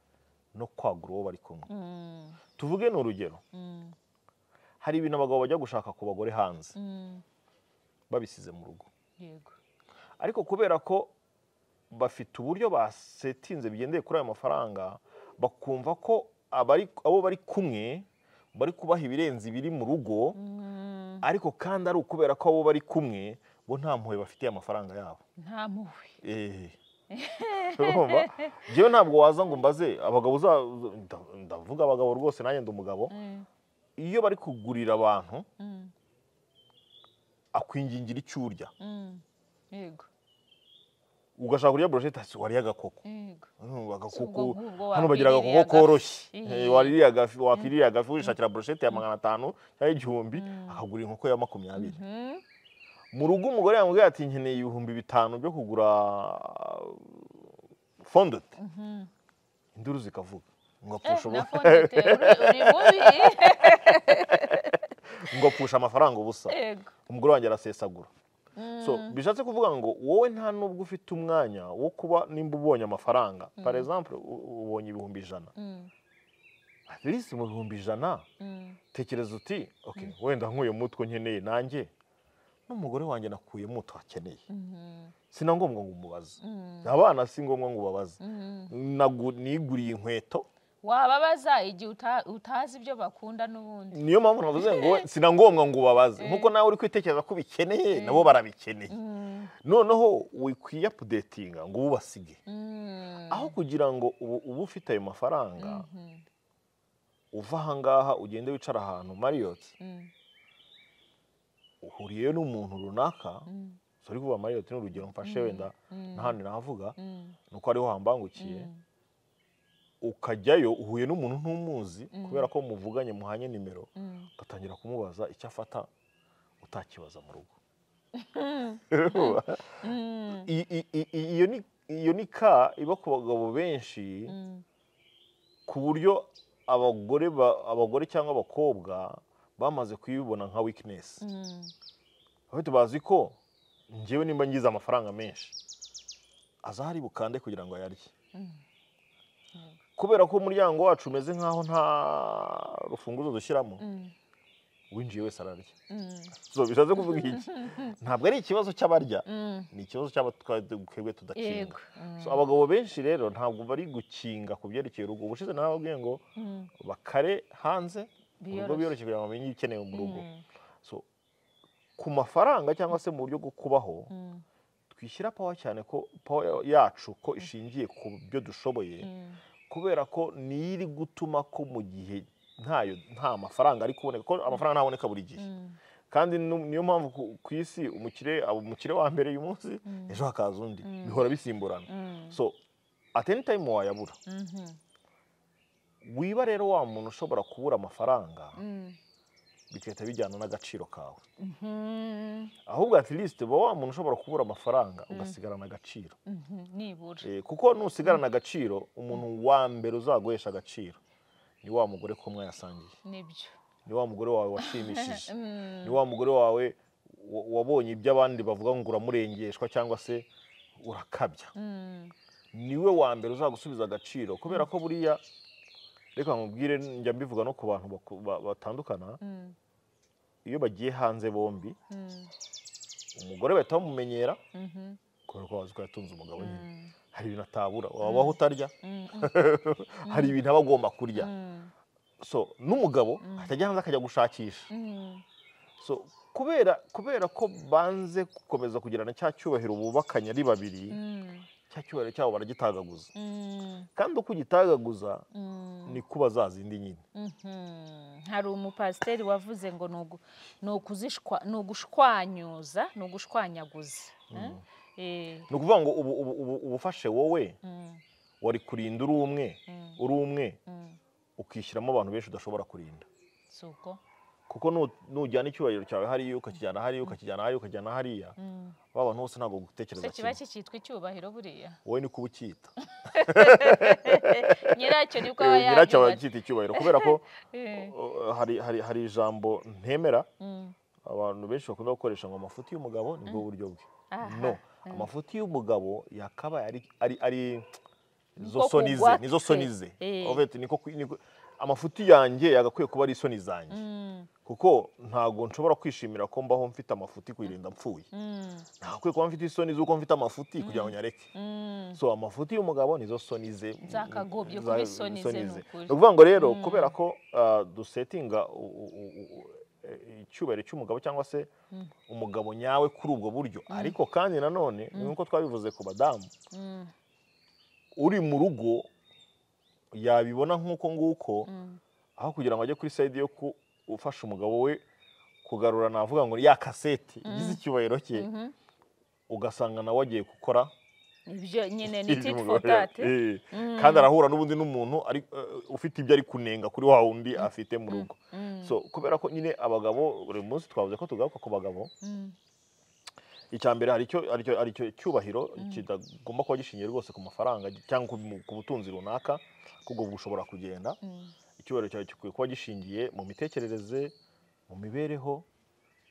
no kwagura uwo bari kumwe tuvuge ni urugero hari ibintu abagabo bajya gushaka ku bagore hanze babisize mu rugo yego ariko kubera ko bafite uburyo basetinze bigendeye kuri ayo mafaranga bakumva ko abo bari kumwe bari kubaha ibirenze biri mu rugo ariko kandi ari ukubera ko abo bari kumwe bo nta mpuhwe bafitiye amafaranga yabo nta mpuhwe njyewe ntabwo waza ngo mbaze abagabo ndavuga abagabo rwose nanjye ndi umugabo iyo bari kugurira abantu akwingingira icyo urya yego ugashaka kurya brochette wariye agakoko hano bagira agakoko koroshye wakiriye agafi wishakira brochette ya 500 cyangwa 1000 akagura inkoko ya 20 mu rugo umugore yamubwiye ati nkeneye 5,000 byo kugura fondate induru zikavuga ngo apfusha ngo apfusha amafaranga ubusa Yego. umugore wanjye arasesagura. So bishatse kuvuga ngo wowe nta nubwo ufite umwanya wo kuba nimba ubonye amafaranga par exemple ubonye ibihumbi 100 at least mu bihumbi 100 tekereza uti okay wenda nkuye mutwe nkeneye nanjye n'umugore wanjye nakuye mutwe akeneye sina ngombwa ngo umubaze abana si ngombwa ngo ubabaze niguriye inkweto wababaza igihe utazi ibyo bakunda n'ubundi. Niyo mpamvu navuze ngo sina ngombwa ngo ubabaze nkuko nawe uri kwitekereza ko bikeneye nabo barabikeneye. Noneho wikwiye updatinga ngo ubasige aho kugira ngo ubu ufite ayo mafaranga uva ahangaha ugende wicara ahantu Marriott uhuriye n'umuntu runaka sori kuba Marriott n'urugero mfashe wenda n'ahandi navuga nuko ariho hambangukiye ukajyayo uhuye n'umuntu ntumuzi kubera ko muvuganye muhanye nimero ugatangira kumubaza icyo afata utakibaza mu rugo. Iyo ni ka iba ku bagabo benshi ku buryo abagore cyangwa abakobwa bamaze kuyibona nka weakness. Abafite bazi ko njyewe nimba ngize amafaranga menshi azahari bukande kugira ngo ayarye. Kubera ko umuryango wacu umeze nkaho nta rufunguzo dushyiramo winjiye wese ararya. So bishatse kuvuga iki ntabwo ari ikibazo cy'abarya ni ikibazo cy'abatwebwe tudakinga. So abagabo benshi rero ntabwo bari gukinga ku byerekeye urugo. Ubushize nababwiye ngo bakare hanze ubwo byoroshye kugira ngo bamenye ibikeneye mu rugo. So ku mafaranga cyangwa se mu buryo bwo kubaho twishyira power cyane ko power yacu ko ishingiye ku byo dushoboye kubera ko niri gutuma ko mu gihe nta mafaranga ari kuboneka ko amafaranga ntaboneka buri gihe kandi niyo mpamvu ku isi umukire wa mbere uyu munsi ejo hakaza undi bihora bisimburana. So at any time wayabura wiba rero wa muntu ushobora kubura amafaranga bikahita bijyana n'agaciro kawe ahubwo at least wa muntu ushobora kubura amafaranga ugasigarana agaciro nibura kuko nusigarana agaciro umuntu wa mbere uzaguhesha agaciro ni wa mugore ko mwayasangiye nibyo ni wa mugore wawe washimishije ni wa mugore wawe wabonye ibyo abandi bavuga ngo uramurengeshwa cyangwa se urakabya niwe wa mbere uzagusubiza agaciro kubera ko buriya reka nkubwire njya mbivuga no ku bantu batandukana iyo bagiye hanze bombi umugore bahita bamumenyera kubera ko bazi ko yatunze umugabo nyine hari ibintu atabura wabaho utarya hari ibintu aba agomba kurya. So n'umugabo atajya hanze akajya gushakisha. So kubera ko banze gukomeza kugirana cya cyubahiro bubakanye ari babiri cya cyubahiro cyabo baragitagaguza kandi uko ugitagaguza ni kuba zazindi nyine. Hari umupasiteri wavuze ngo ni ugushwanyuza ni ugushwanyaguza. Ni ukuvuga ngo ubufashe wowe wari kurinda uri umwe ukishyiramo abantu benshi udashobora kurinda kuko nujyana icyubahiro cyawe hariya ukakijyana hariya ukakijyana hariya ukajyana hariya abantu bose ntabwo gutekereza kimwe kiba cyitwa icyubahiro buriya wowe ni kuba ucyita nyiracyo niko aba yabyita nyiracyo aba yacyita icyubahiro kubera ko hari ijambo ntemera abantu benshi bakunda gukoresha ngo amafuti y'umugabo nibwo buryo bwe. No amafuti y'umugabo yakaba ari nizo sonize amafuti yanjye yagakwiye kuba ari isoni zanjye kuko ntago nshobora kwishimira ko mbaho mfite amafuti kuyirinda mpfuye ntakwiye kuba mfite isoni z'uko mfite amafuti kugira ngo nyareke. So amafuti y'umugabo nizo sonize zakagobye kuba isonize ni ukuvuga ngo rero kubera ko dusetinga icyubahiro cy'umugabo cyangwa se umugabo nyawe kuri ubwo buryo ariko kandi nanone nkuko twabivuze ku badamu uri mu rugo yabibona nk'uko nguko aho kugira ngo ajye kuri side yo ufasha umugabo we kugarura navuga ngo ya kasete igize icyubahiro cye ugasanga nawe agiye gukora ibyo nyine ni tit for tat kandi arahura n'ubundi n'umuntu ufite ibyo ari kunenga kuri wa wundi afite mu rugo. So kubera ko nyine abagabo buri munsi twavuze ko tugaruka ku bagabo icyambere hari icyo cyubahiro kitagomba kuba gishingiye rwose ku mafaranga cyangwa ku butunzi runaka kubwo bushobora kugenda. Icyubahiro cyawe gikwiye kuba gishingiye mu mitekerereze mu mibereho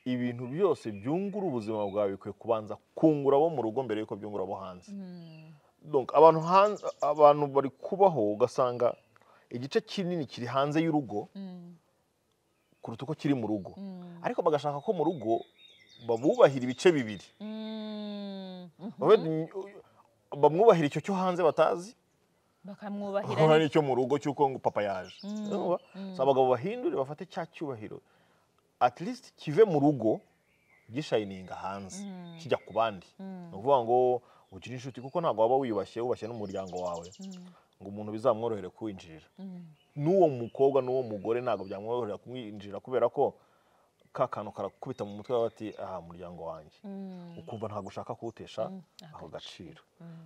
ibintu byose byungura ubuzima bwawe bikwiye kubanza kungura abo mu rugo mbere yuko byungura abo hanze. Donc abantu bari kubaho ugasanga igice kinini kiri hanze y'urugo kuruta uko kiri mu rugo, ariko bagashaka ko mu rugo babubahira ibice bibiri. Bamwubahira icyo cyo hanze batazi, bakamwubahira n'icyo mu rugo cy'uko ngo papa yaje. So abagabo bahindure bafate cya cyubahiro, at least kive mu rugo gishayininga hanze kijya ku bandi. Ni ukuvuga ngo ugire inshuti, kuko ntabwo waba wubashye n'umuryango wawe ngo umuntu bizamworohere kuwinjirira. N'uwo mukobwa n'uwo mugore ntabwo byamworohera kumwinjira, kubera ko ka kantu karakubita mu mutwe wawe ati aha muryango wanjye, ukumva ntabwo ushaka kuwutesha ako gaciro.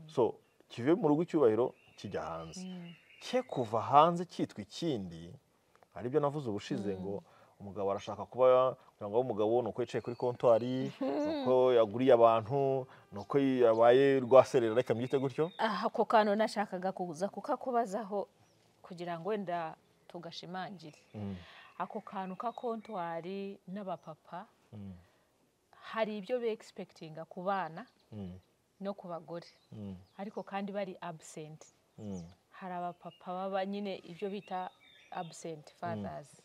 So kive mu rugo icyubahiro kijya hanze, cye kuva hanze cyitwa ikindi. Aribyo navuze ubushize ngo umugabo arashaka kuba kugira ngo umugabo nuko yicaye kuri kontwari, nuko yaguriye abantu, nuko yabaye rwaserera, reka mbyite gutyo. Ako kantu nashakaga kuza kukakubazaho kugira ngo wenda tugashimangire. Ako kantu ka kontwari n'abapapa hari ibyo be expectinga ku bana no ku bagore, ariko kandi bari absent. Hari abapapa baba nyine ibyo bita absent fathers.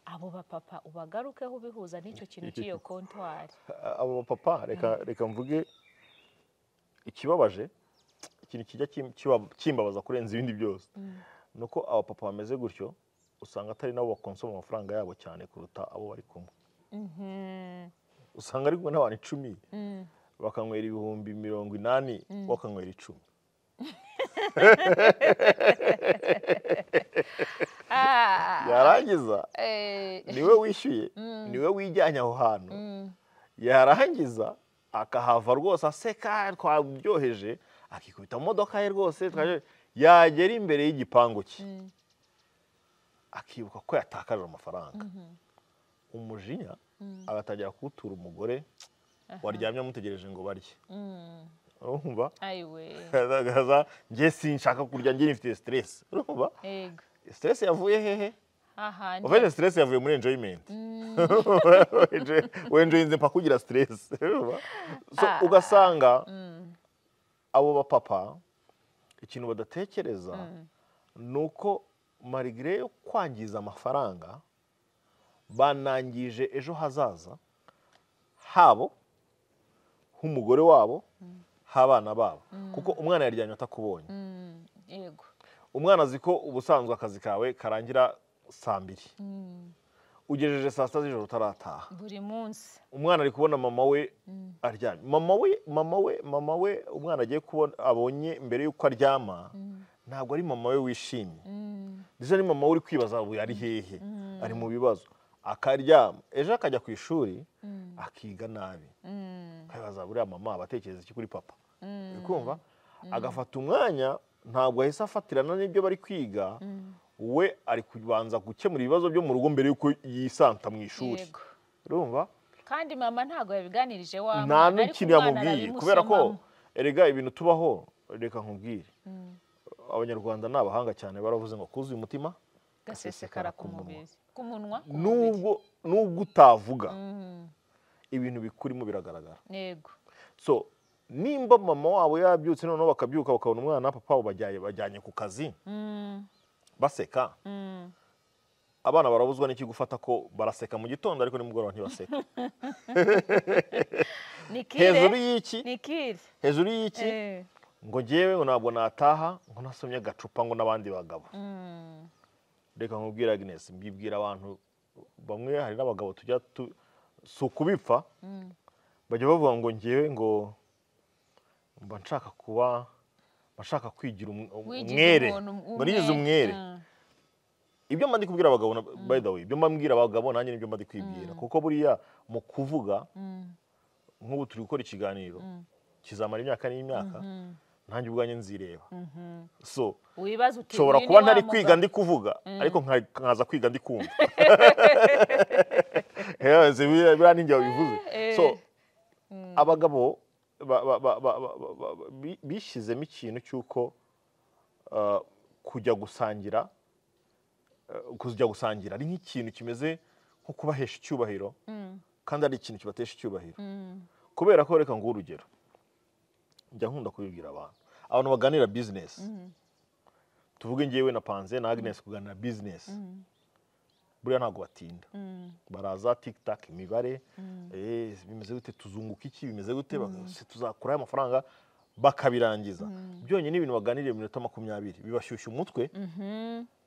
Abo bapapa ubagarukeho ubihuza n'icyo kintu cy'iyo kontwari. Abo bapapa reka mvuge ikibabaje, ikintu kijya kimbabaza kurenza ibindi byose, nuko abapapa bameze gutyo usanga atari nabo bakonsoma amafaranga yabo cyane kuruta abo bari kumwe. Usanga ari kumwe n'abantu 10 bakanywera ibihumbi 80, bakanywera 10. Yarangiza niwe wishyuye, niwe wijyanye aho hantu. Yarangiza akahava rwose aseka, twabyoheje, akikubita mu modoka ye rwose, yagera imbere y'igipangu cye akibuka ko yatakaje amafaranga. Umujinya agatangira kuwutura umugore waryamye amutegereje ngo barye. Urumva? Kaza ngiye sinshaka kurya, ngiye nifite stress. Urumva? Yego. Stress yavuye hehe? Ufite stress yavuye muri enjoyment. Wenjoyinze mpa kugira stress. Urumva? So ugasanga abo bapapa ikintu badatekereza nuko malgré yo kwangiza amafaranga banangije ejo hazaza habo, nk'umugore wabo, habana babo. Kuko umwana yaryanye atakubonye. Yego. Umwana azi ko ubusanzwe akazi kawe karangira saa 2. Ugejeje saa 6 z'ijoro utarataha. Buri munsi. Umwana ari kubona mama we aryamye. Mama we umwana agiye kubona abonye mbere yuko aryama, ntabwo ari mama we wishimye. Ndetse ni mama uri kwibaza ubu ari hehe, ari mu bibazo. Akaryama, ejo akajya ku ishuri akiga nabi. Kabaza buriya mama abatekereza iki kuri papa. Ukumva? Agafata umwanya, ntabwo ahise afatirana n'ibyo bari kwiga, we ari kubanza gukemura ibibazo byo mu rugo mbere yuko yisanta mu ishuri. Urumva? Kandi mama ntabwo yabiganirije wa mwana, nta n'ikintu yamubwiye, kubera ko erega ibintu tubaho, reka nkubwire. Abanyarwanda ni abahanga cyane, baravuze ngo kuzuye umutima gasesekara ku mubiri, ku munwa. Nubwo utavuga ibintu bikurimo biragaragara. Yego. So nimba mama wabo yabyutse noneho bakabyuka bakabona umwana papa bajyanye ku kazi baseka, abana barabuzwa n'iki gufata ko baraseka mu gitondo ariko nimugoroba ntibaseka. Hejuru y'iki? Hejuru y'iki? Ngo ngewe ngo ntabwo nataha ngo nasomye agacupa ngo n'abandi bagabo. Reka nkubwira Agnes, mbibwira abantu bamwe, hari n'abagabo tujya sukubipfa bajya bavuga ngo ngewe ngo mba nshaka kuba bashaka kwigira umwere, ngo nigize umwere. Ibyo mba ndi kubwira abagabo, by the way, ibyo mba mbwira abagabo nanjye nibyo mba ndi kwibwira, kuko buriya mu kuvuga nk'ubu turi gukora ikiganiro kizamara imyaka n'imyaka, nanjye ubwanjye nzireba. So nshobora kuba ntari kwiga ndi kuvuga, ariko nkaza kwiga ndi kumva. Biriya ni njye wabivuze. So abagabo bishyizemo ikintu cy'uko kujya gusangira ari nk'ikintu kimeze nko kubahesha icyubahiro kandi ari ikintu kibatesha icyubahiro kubera ko reka nguhe urugero njya nkunda kubibwira abantu baganira business tuvuge ngewe na Panze na Agnes kuganira business buriya ntabwo batinda baraza tiktak imibare bimeze gute tuzunguka iki bimeze gute tuzakura amafaranga bakabirangiza byonyine ibintu baganiriye mu minota 20 bibashyushya umutwe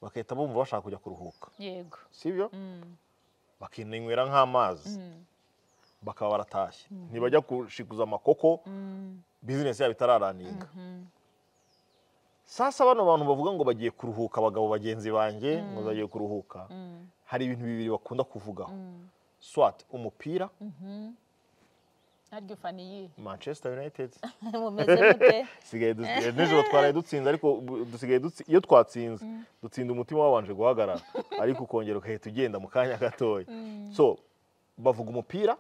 bakahita bumva bashaka kujya kuruhuka yego sibyo bakinenywera nk'amazi bakaba baratashye ntibajya kushikuza amakoko business yabo itararaninga sasa bano bantu bavuga ngo bagiye kuruhuka abagabo bagenzi banjye ngo bagiye kuruhuka hari ibintu bibiri bakunda kuvugaho swat umupira aryo faniye Manchester United mumeze gute sigaye nijoro twaraye dutsinze ariko dusigaye iyo twatsinze dutsinda umutima wabanje guhagarara ariko ukongera ukahita ugenda mu kanya gatoya so bavuga umupira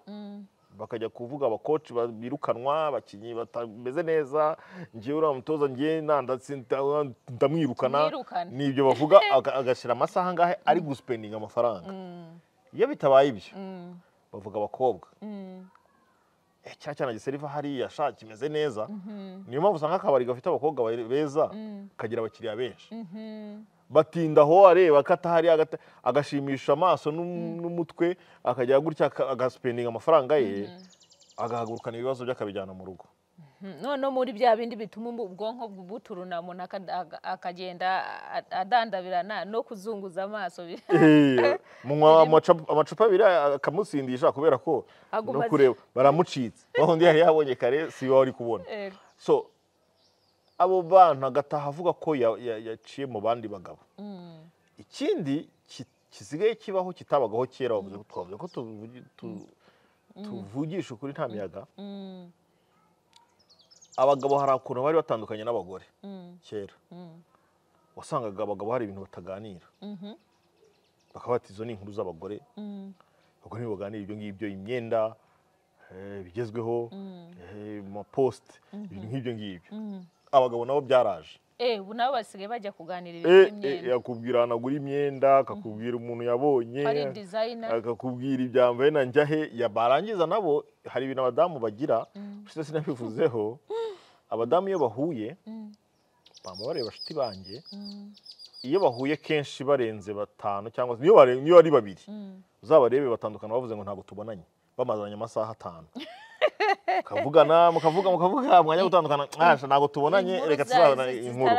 bakajya kuvuga abakoci birukanwa abakinyi batameze neza ngiye uriya mutoza ngiye ndamwirukana nibyo bavuga agashira amasaha ngahe ari guspendinga amafaranga iyo bitabaye ibyo bavuga abakobwa cyane giseriva hariya sha kimeze neza niyo mpamvu usanga akabari gafite abakobwa beza kagira abakiriya benshi batinda aho areba katahari agashimisha amaso n'umutwe akajya gutya agaspendinga amafaranga ye agahagurukana ibibazo by'akabijyana mu rugo none muri bya bindi bituma ubwonko buturuna umuntu akagenda adandabirana no kuzunguza amaso amacupa abiri akamusindisha kubera ko no kureba baramucitse bahundi yari yabonye kare si wari kubona so abo bantu agataha avuga ko yaciye mu bandi bagabo ikindi kisigaye kibaho kitabagaho kera bavuze ko twavuze ko tuvugisha ukuri nta miyaga abagabo hari akuntu bari batandukanye n'abagore kera wasangaga abagabo hari ibintu bataganira bakaba bati izo ni inkuru z'abagore abagore baganira ibyo ngibyo imyenda bigezweho mu post ibintu nk'ibyo ngibyo abagabo nabo byaraje ubu nabo basigaye bajya kuganira imyenda yakubwira anagura imyenda akakubwira umuntu yabonye akakubwira ibyambaye na njyahe yabarangiza nabo hari ibintu abadamu bagira ushize sinabivuzeho abadamu iyo bahuye bamba bareba shiti banjye iyo bahuye kenshi barenze batanu cyangwa niyo ari babiri uzabarebe batandukana bavuze ngo ntabwo tubonanye bamazanye amasaha 5 mukavuga mwanya gutandukana ntabwo tubonanye reka tuzabona inkuru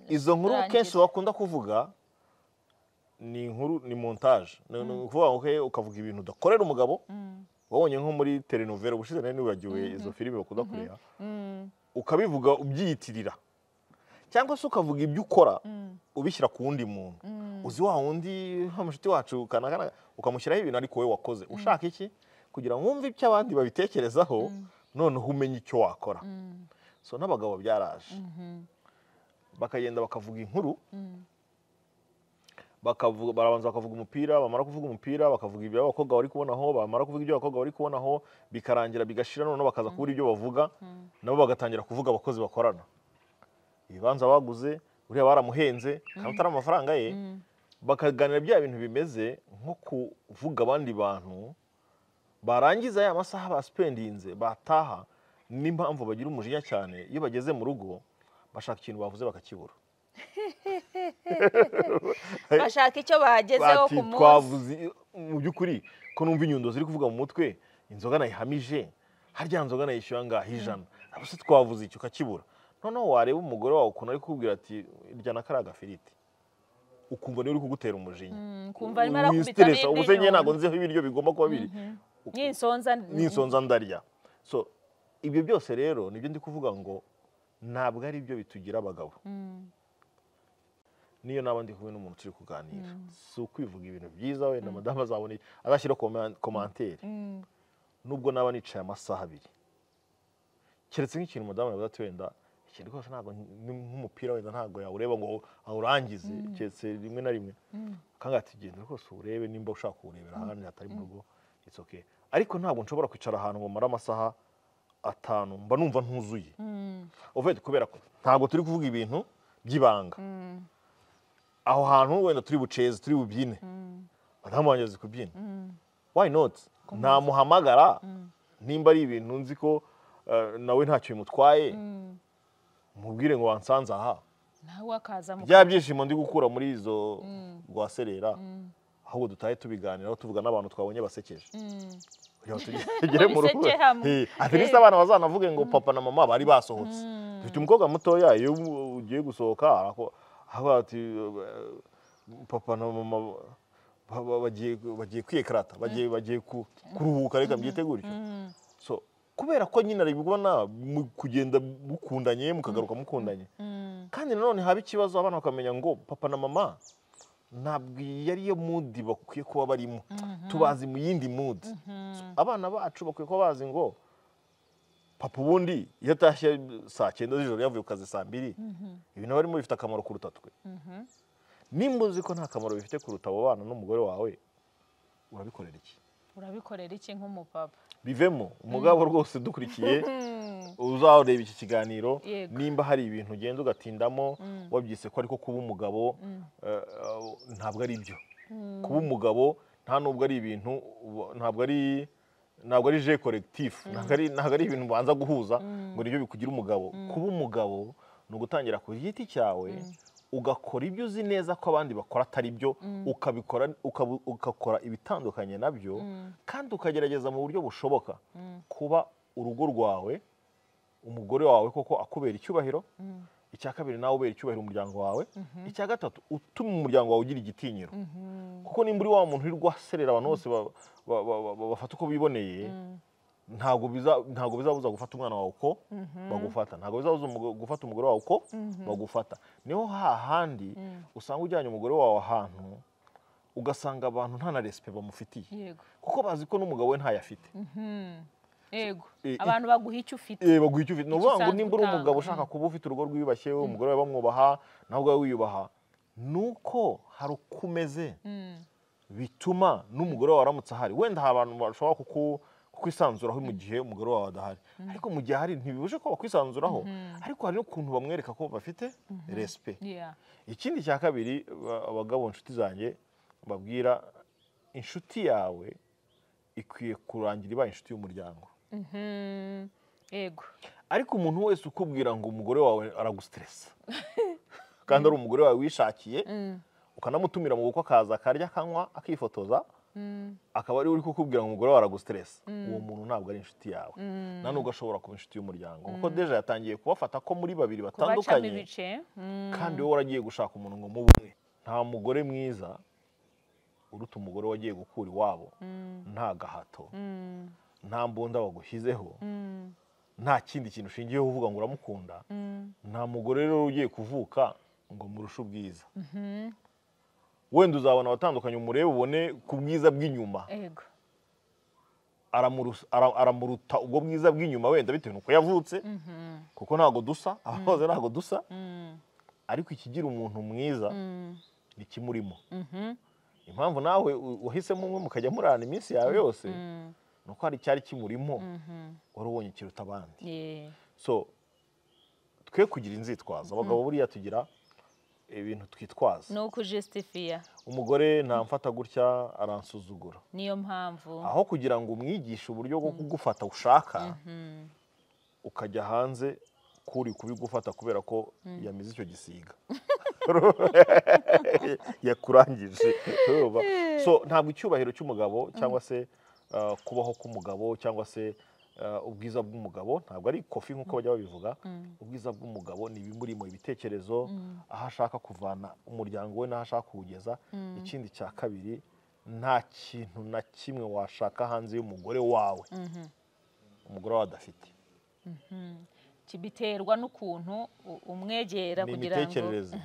izo nkuru kenshi bakunda kuvuga ni inkuru ni montage ni ukuvuga ngo ukavuga ibintu udakorera umugabo wabonye nko muri telenovela ubushize nari nibagiwe izo filime bakunda kureba ukabivuga ubyiyitirira cyangwa se ukavuga ibyo ukora ubishyira ku wundi muntu uzi wa wundi mushuti wacu kana ukamushyiraho ibintu ariko wowe wakoze ushaka iki kugira ngo wumve icyo abandi babitekerezaho noneho umenye icyo wakora so n'abagabo byaraje bakagenda bakavuga inkuru barabanza bakavuga umupira bamara kuvuga umupira bakavuga ibyo abakobwa bari kubonaho bamara kuvuga ibyo abakobwa bari kubonaho bikarangira bigashira noneho bakaza kubura ibyo bavuga nabo bagatangira kuvuga abakozi bakorana ibibanza baguze uriya baramuhenze kandi atari amafaranga ye bakaganira bya bintu bimeze nko kuvuga abandi bantu barangiza ya masaha baspendinze bataha n'impamvu bagira umujinya cyane iyo bageze mu rugo bashaka ikintu bavuze bakakibura bashaka icyo bagezeho ku munsi twavuze mu by'ukuri ko numva inyundo ziri kuvuga mu mutwe inzoga nayihamije harya nzoga nayishyura ngaho ijana abo se twavuze icyo ukakibura noneho wareba umugore wawe ukuntu ari kukubwira ati irya na kariya gafiriti ukumva niwe uri kugutera umujinya ukumva arimo arakubita n'ibyo ubuze njye ntabwo nzi aho ibiryo bigomba kuba biri n'insonza ndarya so ibyo byose rero nibyo ndi kuvuga ngo ntabwo ari byo bitugira abagabo niyo naba ndi kumwe n'umuntu turi kuganira si ukwivuga ibintu byiza wenda madamu azabona azashyiraho komantere nubwo naba nicaye amasaha 2 keretse nk'ikintu madamu yavuze ati wenda ikintu rwose ntabwo nk'umupira wenda ntabwo yawureba ngo awurangize keretse rimwe na rimwe akanga ati genda rwose urebe nimba ushaka kuwurebera ahandi hatari mu rugo it's okay ariko ntabwo nshobora kwicara ahantu ngo mara amasaha 5 mba numva ntuzuye ovete kubera ko ntabwo turi kuvuga ibintu by'ibanga aho hantu wenda turi buceze turi bubyine madamu wanjye azi kubyina, why not? Ntamuhamagara nimba ari ibintu nzi ko nawe ntacyo bimutwaye, mubwire ngo wansanze aha, nawe akaza bya byishimo ndi gukura muri izo rwaserera, ahubwo dutahe tubiganiraho tuvuga n'abantu twabonye basekeje, tugere mu rugo atlist abana bazanavuge ngo papa na mama bari basohotse. Dufite umukobwa mutoya, iyo ugiye gusohoka aho ati papa na mama bagiye kwiyekarata, bagiye kuruhuka, reka mbyite gutyo. So kubera ko nyine aribibona kugenda mukundanye mukagaruka mukundanye, kandi nanone haba ikibazo abana bakamenya ngo papa na mama ntabwo yari yo mood bakwiye kuba barimo, tubazi mu yindi mood. Abana bacu bakwiye kuba bazi ngo papa ubundi iyo atashye saa 9 z'ijoro yavuye ku kazi saa 2, ibintu barimo bifite akamaro kuruta twe. Nimba uzi ko nta kamaro bifite kuruta abo bana n'umugore wawe, urabikorera iki? Urabikorera iki nk'umupapa? Bivemo umugabo rwose dukurikiye, uzareba iki kiganiro, nimba hari ibintu ugenda ugatindamo wabyise ko ariko kuba umugabo, ntabwo ari byo. Kuba umugabo nta nubwo ari ibintu, ntabwo ari je collectif, ntabwo ari ibintu banza guhuza ngo nibyo bikugira umugabo. Kuba umugabo ni ugutangira ku giti cyawe, ugakora ibyo uzi neza ko abandi bakora atari byo, ugakora ibitandukanye nabyo, kandi ukagerageza mu buryo bushoboka kuba urugo rwawe, umugore wawe koko akubera icyubahiro, icya kabiri nawe ubera icyubahiro umuryango wawe, icya gatatu utuma umuryango wawe ugira igitinyiro. Kuko nimba uri wa muntu uri rwaserera abantu bose bafata uko biboneye, ntabwo bizabuza gufata umwana wawe uko bagufata, ntabwo bizabuza gufata umugore wawe uko bagufata. Niho hahandi usanga ujyanye umugore wawe ahantu ugasanga abantu nta na respect bamufitiye, kuko bazi ko n'umugabo we ntayo afite. Yego, abantu baguha icyo ufite. Baguha icyo ufite. Nuvuga ngo nimba uri umugabo ushaka kuba ufite urugo rwiyubashye, umugore wawe bamwubaha, nawe ubwawe wiyubaha, nuko hari uko umeze bituma n'umugore wawe aramutse ahari. Wenda hari abantu bashobora kukwisanzuraho mu gihe umugore wawe adahari, ariko mu gihe ahari ntibibuje ko bakwisanzuraho, ariko hari n'ukuntu bamwereka ko bafite respect. Ikindi cya kabiri, abagabo inshuti zanjye babwira, inshuti yawe ikwiye kurangira ibaye inshuti y'umuryango. Yego. Ariko umuntu wese ukubwira ngo umugore wawe aragustressa kandi ari umugore wawe wishakiye, ukanamutumira mu bukwe akaza akarya akanywa akifotoza, akaba ari uri kukubwira ngo umugore wawe aragustressa, uwo muntu ntabwo ari inshuti yawe, nta nubwo ashobora kuba inshuti y'umuryango, kuko deja yatangiye kubafata ko muri babiri batandukanye, kandi wowe waragiye gushaka umuntu ngo mubumwe. Nta mugore mwiza uruta umugore wagiye gukura iwabo nta gahato, nta mbunda wagushyizeho, nta kindi kintu ushingiyeho uvuga ngo uramukunda. Nta mugore rero ugiye kuvuka ngo murushe ubwiza. Wenda uzabona abatandukanye umurebe ubone ku bwiza bw'inyuma, aramuruta ubwo bwiza bw'inyuma, wenda bitewe nuko yavutse, kuko ntago dusa, abahoze ntago dusa, ariko ikigira umuntu mwiza ni kimurimo. Impamvu nawe uhisemo umwe mukajya murana iminsi yawe yose, nuko hari cyari kimurimo wari ubonye kiruta abandi. So twe kugira inzitwazo, abagabo buriya tugira ibintu twitwaza, no kujustifia. Umugore ntamfata gutya aransuzugura, niyo mpamvu aho kugira ngo umwigishe uburyo bwo kugufata ushaka, ukajya hanze kuri kubigufata kubera ko yamize icyo gisiga yakurangije. So ntabwo icyubahiro cy'umugabo cyangwa se kubaho k'umugabo cyangwa se ubwiza bw'umugabo ntabwo ari kofi nk'uko bajya babivuga. Ubwiza bw'umugabo ni ibimurimo, ibitekerezo, aho ashaka kuvana umuryango we n'aho ashaka kuwugeza. Ikindi cya kabiri, nta kintu na kimwe washaka hanze y'umugore wawe umugore wawe adafite. Kibiterwa n'ukuntu umwegera kugira ngo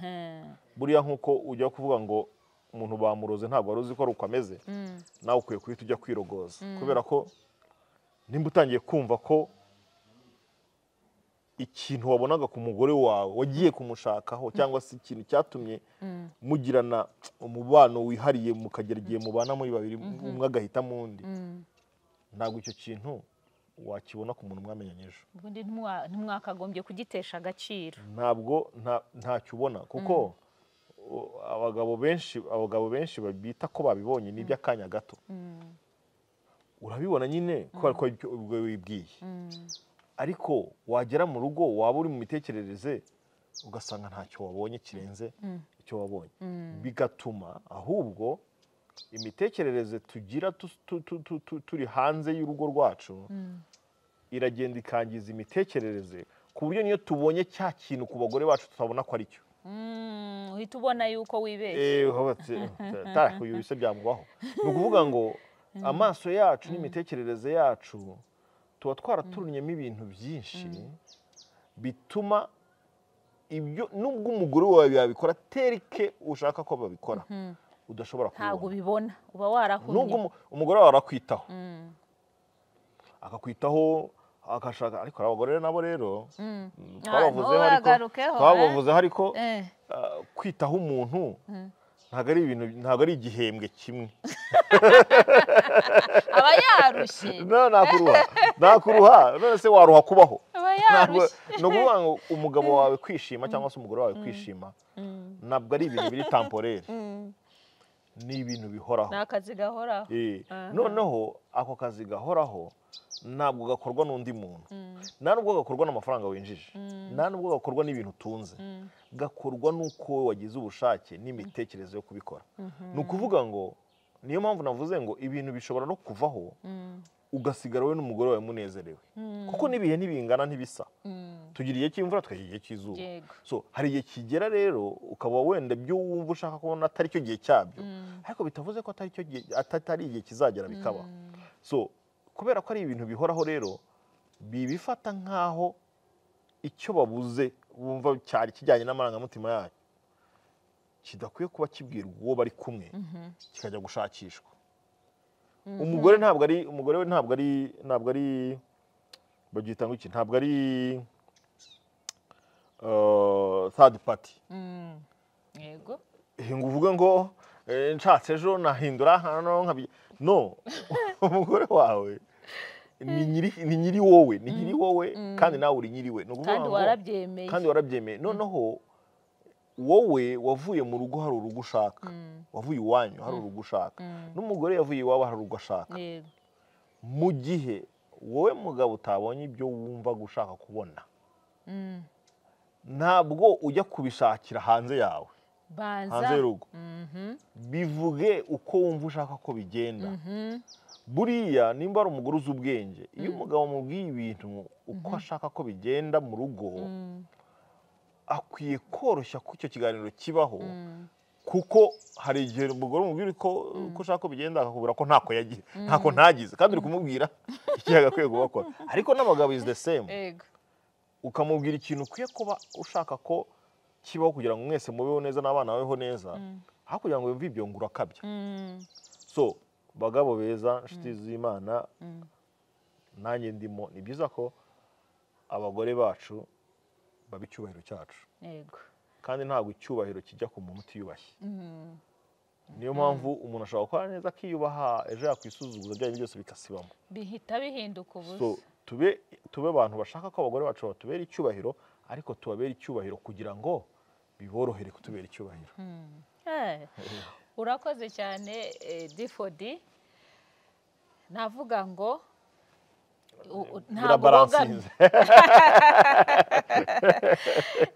buriya nk'uko ujya kuvuga ngo umuntu bamuroze ntabwo wari uzi ko ari uko ameze, nawe ukwiye kuhita ujya kwirogoza, kubera ko nimba utangiye kumva ko ikintu wabonaga ku mugore wawe wagiye kumushakaho cyangwa se ikintu cyatumye mugirana umubano wihariye mukagera igihe mubana muri babiri, umwe agahitamo undi, ntabwo icyo kintu wakibona ku muntu mwamenyanye ejo. Ubundi ntimwakagombye kugitesha agaciro. Ntabwo ntacyo ubona, kuko abagabo benshi babita ko babibonye ni iby'akanya gato. Urabibona nyine kubera ko ubwo wibwiye, ariko wagera mu rugo waba uri mu mitekerereze ugasanga ntacyo wabonye kirenze icyo wabonye, bigatuma ahubwo imitekerereze tugira turi hanze y'urugo rwacu iragenda ikangiza imitekerereze, ku buryo niyo tubonye cya kintu ku bagore bacu tutabona ko ari cyo. Uhita ubona yuko wibeshye. Uyu bise byamubaho. Ni ukuvuga ngo amaso yacu n'imitekerereze yacu tuba twaraturunnyemo ibintu byinshi bituma ibyo nubwo umugore wawe yabikora terike ushaka ko babikora udashobora kubibona. Ntabwo ubibona, uba warahumye. Nubwo umugore wawe arakwitaho akakwitaho akashaka, ariko abagore nabo rero twabavuzeho ariko kwitaho umuntu ntabwo ari igihembwe kimwe. Aba yarushye. Nakuruha none se waruha kubaho. Aba yarushye. Ni ukuvuga ngo umugabo wawe kwishima cyangwa se umugore wawe kwishima ntabwo ari ibintu biri temporere, ni ibintu bihoraho. Ni akazi gahoraho. Noneho ako kazi gahoraho ntabwo gakorwa n'undi muntu, nta nubwo gakorwa n'amafaranga winjije, nta nubwo gakorwa n'ibintu utunze, gakorwa n'uko wowe wagize ubushake n'imitekerereze yo kubikora. Ni ukuvuga ngo niyo mpamvu navuze ngo ibintu bishobora no kuvaho ugasigara wowe n'umugore wawe munezerewe, kuko n'ibihe ntibingana ntibisa. Tugira igihe cy'imvura tukagira igihe cy'izuba, so hari igihe kigera rero ukaba wenda ibyo wumva ushaka kubona atari cyo gihe cyabyo, ariko bitavuze ko atari igihe kizagera bikaba. So kubera ko ari ibintu bihoraho rero bibifata nk'aho icyo babuze bumva cyari kijyanye n'amarangamutima yayo kidakwiye kuba kibwirwa uwo bari kumwe kikajya gushakishwa. Umugore we ntabwo ari babyita ngo iki, ntabwo ari third party. Yego. Ngo uvuge ngo nshatse ejo nahindura hano no, umugore wawe ni nyiri wowe, kandi nawe uri nyiri we. Kandi warabyemeye. Noneho wowe wavuye mu rugo hari urugo ushaka, wavuye iwanyu hari urugo ushaka, n'umugore yavuye iwawe hari urugo ashaka. Mu gihe wowe mugabo utabonye ibyo wumva gushaka kubona, ntabwo ujya kubishakira hanze yawe, hanze y'urugo. Bivuge uko wumva ushaka ko bigenda. Buriya nimba ari umugore uzi ubwenge, iyo umugabo amubwiye ibintu uko ashaka ko bigenda mu rugo, akwiye koroshya ko icyo kiganiro kibaho, kuko hari igihe umugore umubwira ko ushaka ko bigenda akakubwira ko ntako ntagize, kandi uri kumubwira icyo yagakwiye gukora. Ariko n'abagabo is the same. Ukamubwira ikintu ukwiye kuba ushaka ko kibaho kugira ngo mwese mubeho neza n'abana babeho neza, aho kugira ngo wumve ibyo ngo urakabya. So bagabo beza, inshuti z'Imana, nanjye ndimo, ni byiza ko abagore bacu baba icyubahiro cyacu. Kandi ntabwo icyubahiro kijya ku muntu utiyubashye. Niyo mpamvu umuntu ashobora gukora neza akiyubaha, ejo yakwisuzuguza bya byose bikasibamo, bihita bihinduka ubusa. So tube abantu bashaka ko abagore bacu batubera icyubahiro, ariko tubabera icyubahiro kugira ngo biborohere kutubera icyubahiro. Urakoze cyane D4D. Navuga ngo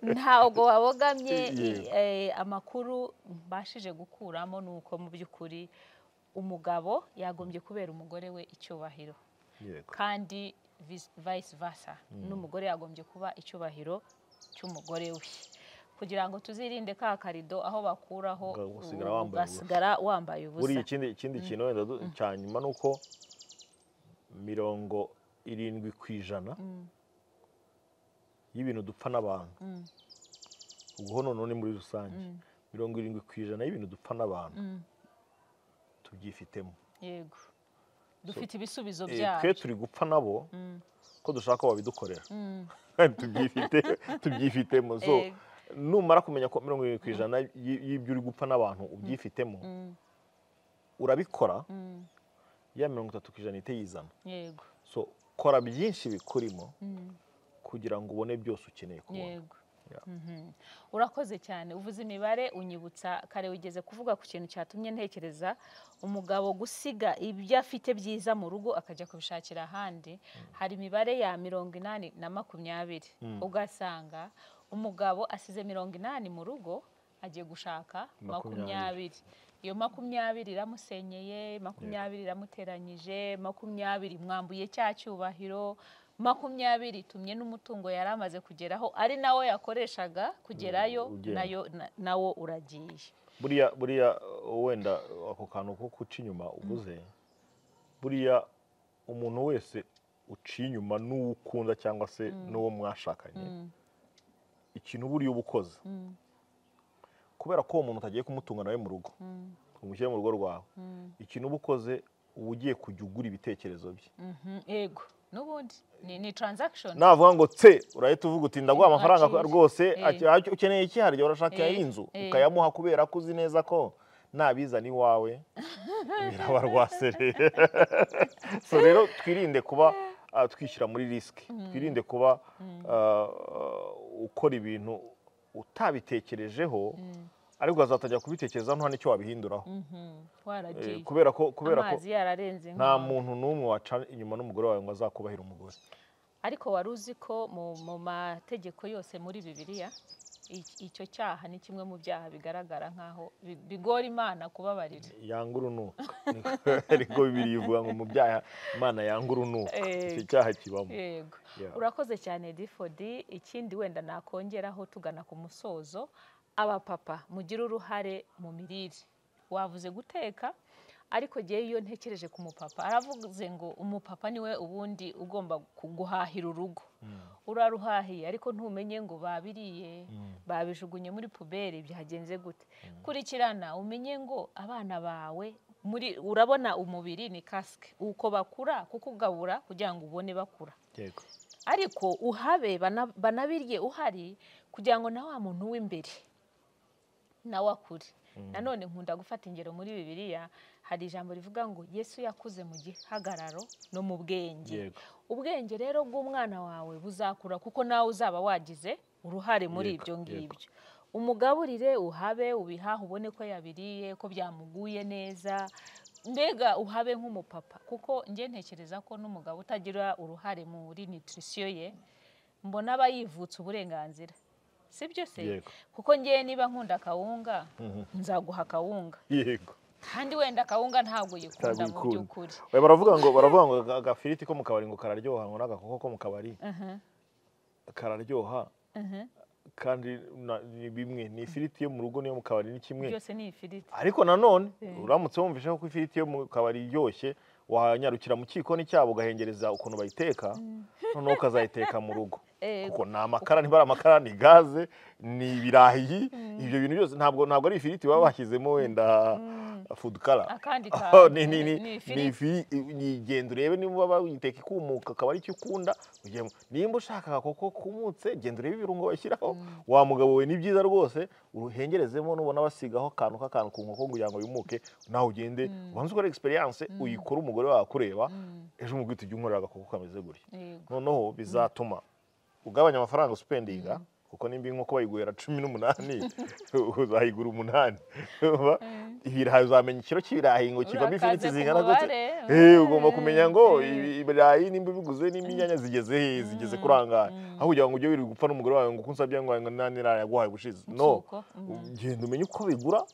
ntabwo wabogamye. Amakuru mbashije gukuramo ni uko mu by'ukuri umugabo yagombye kubera umugore we icyubahiro, kandi vice versa, n'umugore yagombye kuba icyubahiro cy'umugore we, kugira ngo tuzirinde ka karido aho bakuraho ugasigara wambaye ubusa. Buri ikindi kintu wenda cya nyuma ni uko 70% y'ibintu dupfa n'abantu, ubwo none muri rusange 70% y'ibintu dupfa n'abantu tubyifitemo. Yego, dufite ibisubizo byabo. Twe turi gupfa nabo ko dushaka ko babidukorera, tubyifitemo. So numara kumenya ko 70% y'ibyo uri gupfa n'abantu ubyifitemo, urabikora, ya 30% iteyizana. Yego. So kora byinshi bikurimo kugira ngo ubone byose ukeneye kubona. Yego. urakoze cyane uvuze imibare unyibutsa kare wigeze kuvuga ku kintu cyatumye ntekereza umugabo gusiga ibyo afite byiza mu rugo akajya kubishakira ahandi. Hari imibare ya 80 na 20 ugasanga umugabo asize 80 mu rugo agiye gushaka 20. Iyo 20 iramusenyeye, 20 iramuteranyije, 20 mwambuye cya cyubahiro, 20 tumye n'umutungo yari amaze kugeraho ari nawe yakoreshaga kugerayo nawo uragiye. Buriya wenda ako kantu ko kuca inyuma uvuze, buriya umuntu wese uciye inyuma n'uwo ukunda cyangwa se n'uwo mwashakanye, ikintu buriya uba ukoze kubera ko uwo muntu utagiye kumutunga nawe mu rugo, umushyire mu rugo rwawe, ikintu uba ukoze uba ugiye kujya ugura ibitekerezo bye. Yego n'ubundi ni transaction. Navuga ngo urahita uvuga uti ndaguha amafaranga rwose, ukeneye iki haryo urashaka inzu ukayamuha kubera ko uzi neza ko nabizana iwawe birabarwasereye. So rero twirinde kuba twishyira muri risk, twirinde kuba ukora ibintu utabitekerejeho ariko azatajya kubitekereza nta nicyo wabihinduraho. Kubera ko nta muntu n'umwe waca inyuma n'umugore wawe ngo azakubahira umugore. Ariko wari uzi ko mu mategeko yose muri Bibiliya icyo cyaha ni kimwe mu byaha bigaragara nkaho bigora Imana kubabarira. Yanga urunuka ariko Bibiliya ivuga ngo mu byaha Imana yanga urunuka, icyo cyaha kibamo. Yego urakoze cyane D4D. Ikindi wenda nakongeraho tugana ku musozo, abapapa mugira uruhare mu mirire. Wavuze guteka ariko giye iyo ntekereje ku mupapa aravuze ngo umupapa niwe ubundi ugomba kuguhahira urugo. Uraruhahiye ariko ntumenye ngo babiriye babijugunye muri puberi byagenze gute. Kurikirana umenye ngo abana bawe urabona umubiri ni casque uko bakura kukugabura kugira ngo ubone bakura. Yego. Ariko uhabe banabirye uhari kugira ngo na wa muntu w'imbere nawe akure. Nanone nkunda gufata ingero muri Bibiliya, hari ijambo rivuga ngo Yesu yakuze mu gihagararo no mu bwenge. Ubwenge rero bw'umwana wawe buzakura kuko nawe uzaba wagize uruhare muri ibyo ngibyo. Umugaburire uhabe ubihaha ubone ko yabiriye ko byamuguye neza, mbega uhabe nk'umupapa kuko nge ntekereza ko n'umugabo utagira uruhare muri nutrition ye mbona aba yivutse uburenganzira. Sibyo se? Kuko ngiye niba nkunda kawunga nzaguha kawunga. Yego. Kandi wenda kawunga ntabwo yikunda mu by'ukuri. Baravuga ngo agafiriti ko mu kabari ngo kararyoha, ngo n'agakoko ko mu kabari kararyoha. Kandi ni bimwe, ni ifiriti yo mu rugo niyo mu kabari ni kimwe. Byose ni ifiriti. Ariko nanone uramutse wumvishe ko ifiriti yo mu kabari iryoshye wanyarukira mu kikoni cyabo ugahengereza ukuntu bayiteka, noneho ukazayiteka mu rugo. Kuko ni amakara, ntibari amakara, ni gaze, ni ibirayi, ibyo bintu byose ntabwo ari ifiriti baba bashyizemo wenda food color. Akandi ni genda urebe niba bayiteka ikumuka akaba ari cyo ukunda, nimba ushaka agakoko kumutse genda urebe ibirungo bashyiraho. Wa mugabo we ni byiza rwose uruhengerezemo, nubona basigaho akantu ku nkoko kugira ngo yumuke, nawe ugende ubanze ukore experience uyikora umugore wawe kureba, ejo umugwite ujye unkorera agakoko kameze gutya. Noneho bizatuma ugabanya amafaranga usupendinga, kuko nimba inkoko bayiguhera 18 uzayigura 8. Ibirayi uzamenya ikiro cy'ibirayi ngo kivamo ifiriti zingana gute. Ugomba kumenya ngo ibirayi nimba biguze n'inyanya zigeze kurangara, aho kugira ngo ujye wirirwa gupfa n'umugore wawe ngo kunsabye ngo nanira yaguhaye gushize. No, genda umenye uko bigura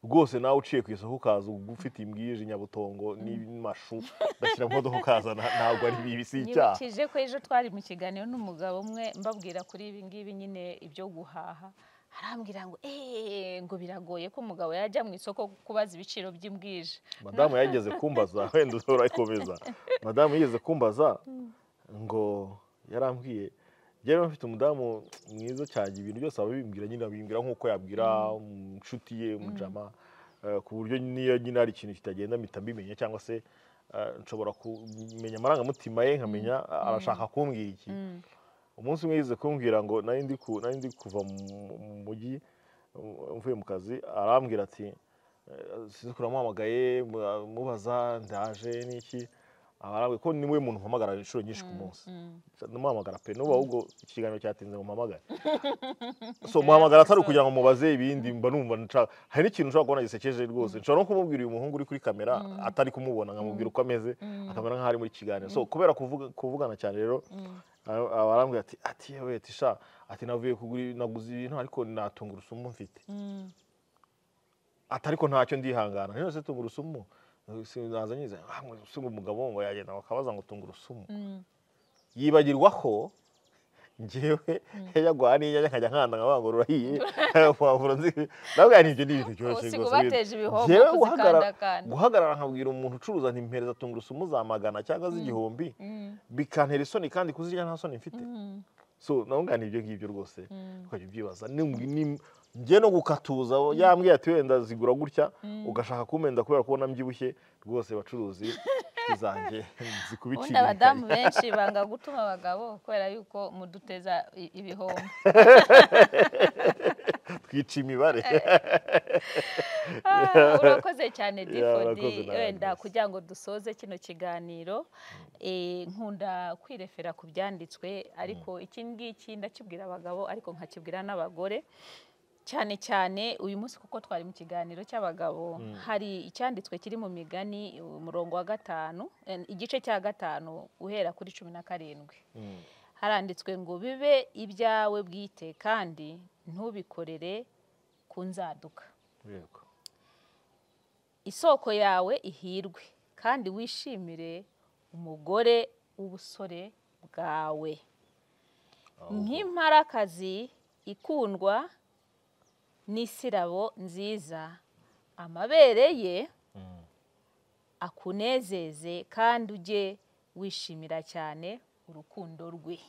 rwose, nawe uciye ku isoko ukaza ufite imbwije nyabutongo n'imashu bashyira mu modoka ukazana, ntabwo ari bibisi icyaha. Nyibukije ko ejo twari mu kiganiro n'umugabo umwe mbabwira kuri ibi ngibi nyine ibyo guhaha, arambwira ngo ngo biragoye ko umugabo yajya mu isoko kubaza ibiciro by'imbwije. Madamu yageze kumbaza, wenda urayikomeza. Madamu yigeze kumbaza ngo yarambwiye rero mfite umudamu mwiza cyane, ibintu byose ababimbwira nyine abimbwira nk'uko yabwira inshuti ye umujama, ku buryo niyo nyine hari ikintu kitagenda mpita mbimenya, cyangwa se nshobora kumenya amarangamutima ye nkamenya arashaka kumbwira iki. Umunsi umwe yize kumbwira ngo nari ndi kuva mu mujyi mvuye mu kazi, arambwira ati sinzi kuramuhamagaye mubaza ndaje n'iki, abarambwiye ko niwe muntu mpamagara inshuro nyinshi ku munsi ndamuhamagara pe n'ubu ahubwo ikiganiro cyatinze ngo mpamagare so muhamagara atari kugira ngo mubaze ibindi mba numva nshaka hari n'ikintu ushobora kubona gisekeje rwose nshobora no kumubwira uyu muhungu uri kuri kamera atari kumubona nkamubwira uko ameze akamera nk'aho ari muri kiganiro so kubera kuvugana cyane rero abarambwiye ati yewe tisha ati navuye kugura naguze ibintu ariko natunga urusumu mfite atariko ntacyo ndihangana rero se tunga urusumu sinazanye usumu umugabo ngo yagenda bakabaza ngo tunga urusumu yibagirwa ko ngewe yagwa n'inyanya nkajya nkanda nkabango rurahiye pavuro nzi nabwo ni ibyo n'ibintu cyose rwose guhagarara nkabwira umuntu ucuruza ntimpereza tunga urusumu za magana cyangwa z'igihumbi bikantera isoni kandi kuzirya nta soni mfite so nabwo ni ibyo ngibyo rwose ukajya ubyibaza njye no gukatuza yambwiye ati wenda zigura gutya ugashaka kumenda kubera kubona mbyibushye rwose bacuruzi zanjye zikubicira abadamu benshi banga gutuma abagabo kubera yuko muduteza ibihombo twica imibare urakoze cyane Difodi wenda kugira ngo dusoze kino kiganiro nkunda kwirefera ku byanditswe ariko iki ngiki ndakibwira abagabo ariko nkakibwira n'abagore cyane cyane uyu munsi kuko twari mu kiganiro cy'abagabo hari icyanditswe kiri mu migani umurongo wa 5 igice cya 5 uhera kuri 17 haranditswe ngo bibe ibyawe bwite kandi ntubikorere ku nzaduka isoko yawe ihirwe kandi wishimire umugore w'ubusore bwawe nk'imparakazi ikundwa n'isirabo nziza amabere ye akunezeze kandi ujye wishimira cyane urukundo rwe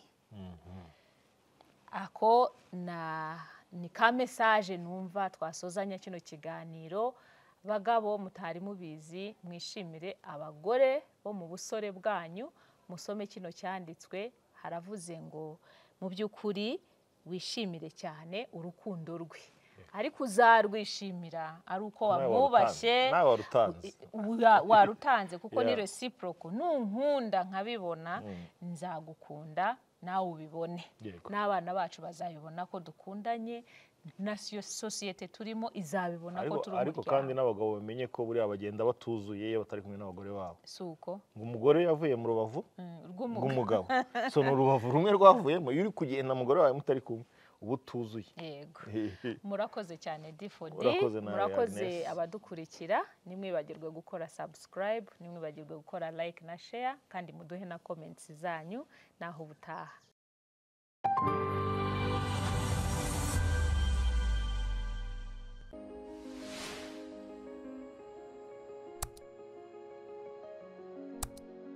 ako ni ka message numva twasozanya kino kiganiro bagabo mutari mubizi mwishimire abagore bo mu busore bwanyu musome kino cyanditswe haravuze ngo mu by'ukuri wishimire cyane urukundo rwe ariko uzarwishimira ari uko wamwubashye warutanze kuko ni reciprocal nunkunda nkabibona nzagukunda nawe ubibone n'abana bacu bazabibona ko dukundanye na societe turimo izabibona ko turi ariko kandi n'abagabo bamenye ko buri abagenda batuzuye batari kumwe n'abagore babo suko ngo umugore yavuye mu rubavu rw'umugabo so ni urubavu rumwe rwavuyemo iyo uri kugenda umugore wawe mutari kumwe ubu tuzuye yego murakoze cyane Difodi murakoze abadukurikira nimwibagirwe gukora subscribe nimwibagirwe gukora like na share kandi muduhe na comments zanyu naho ubutaha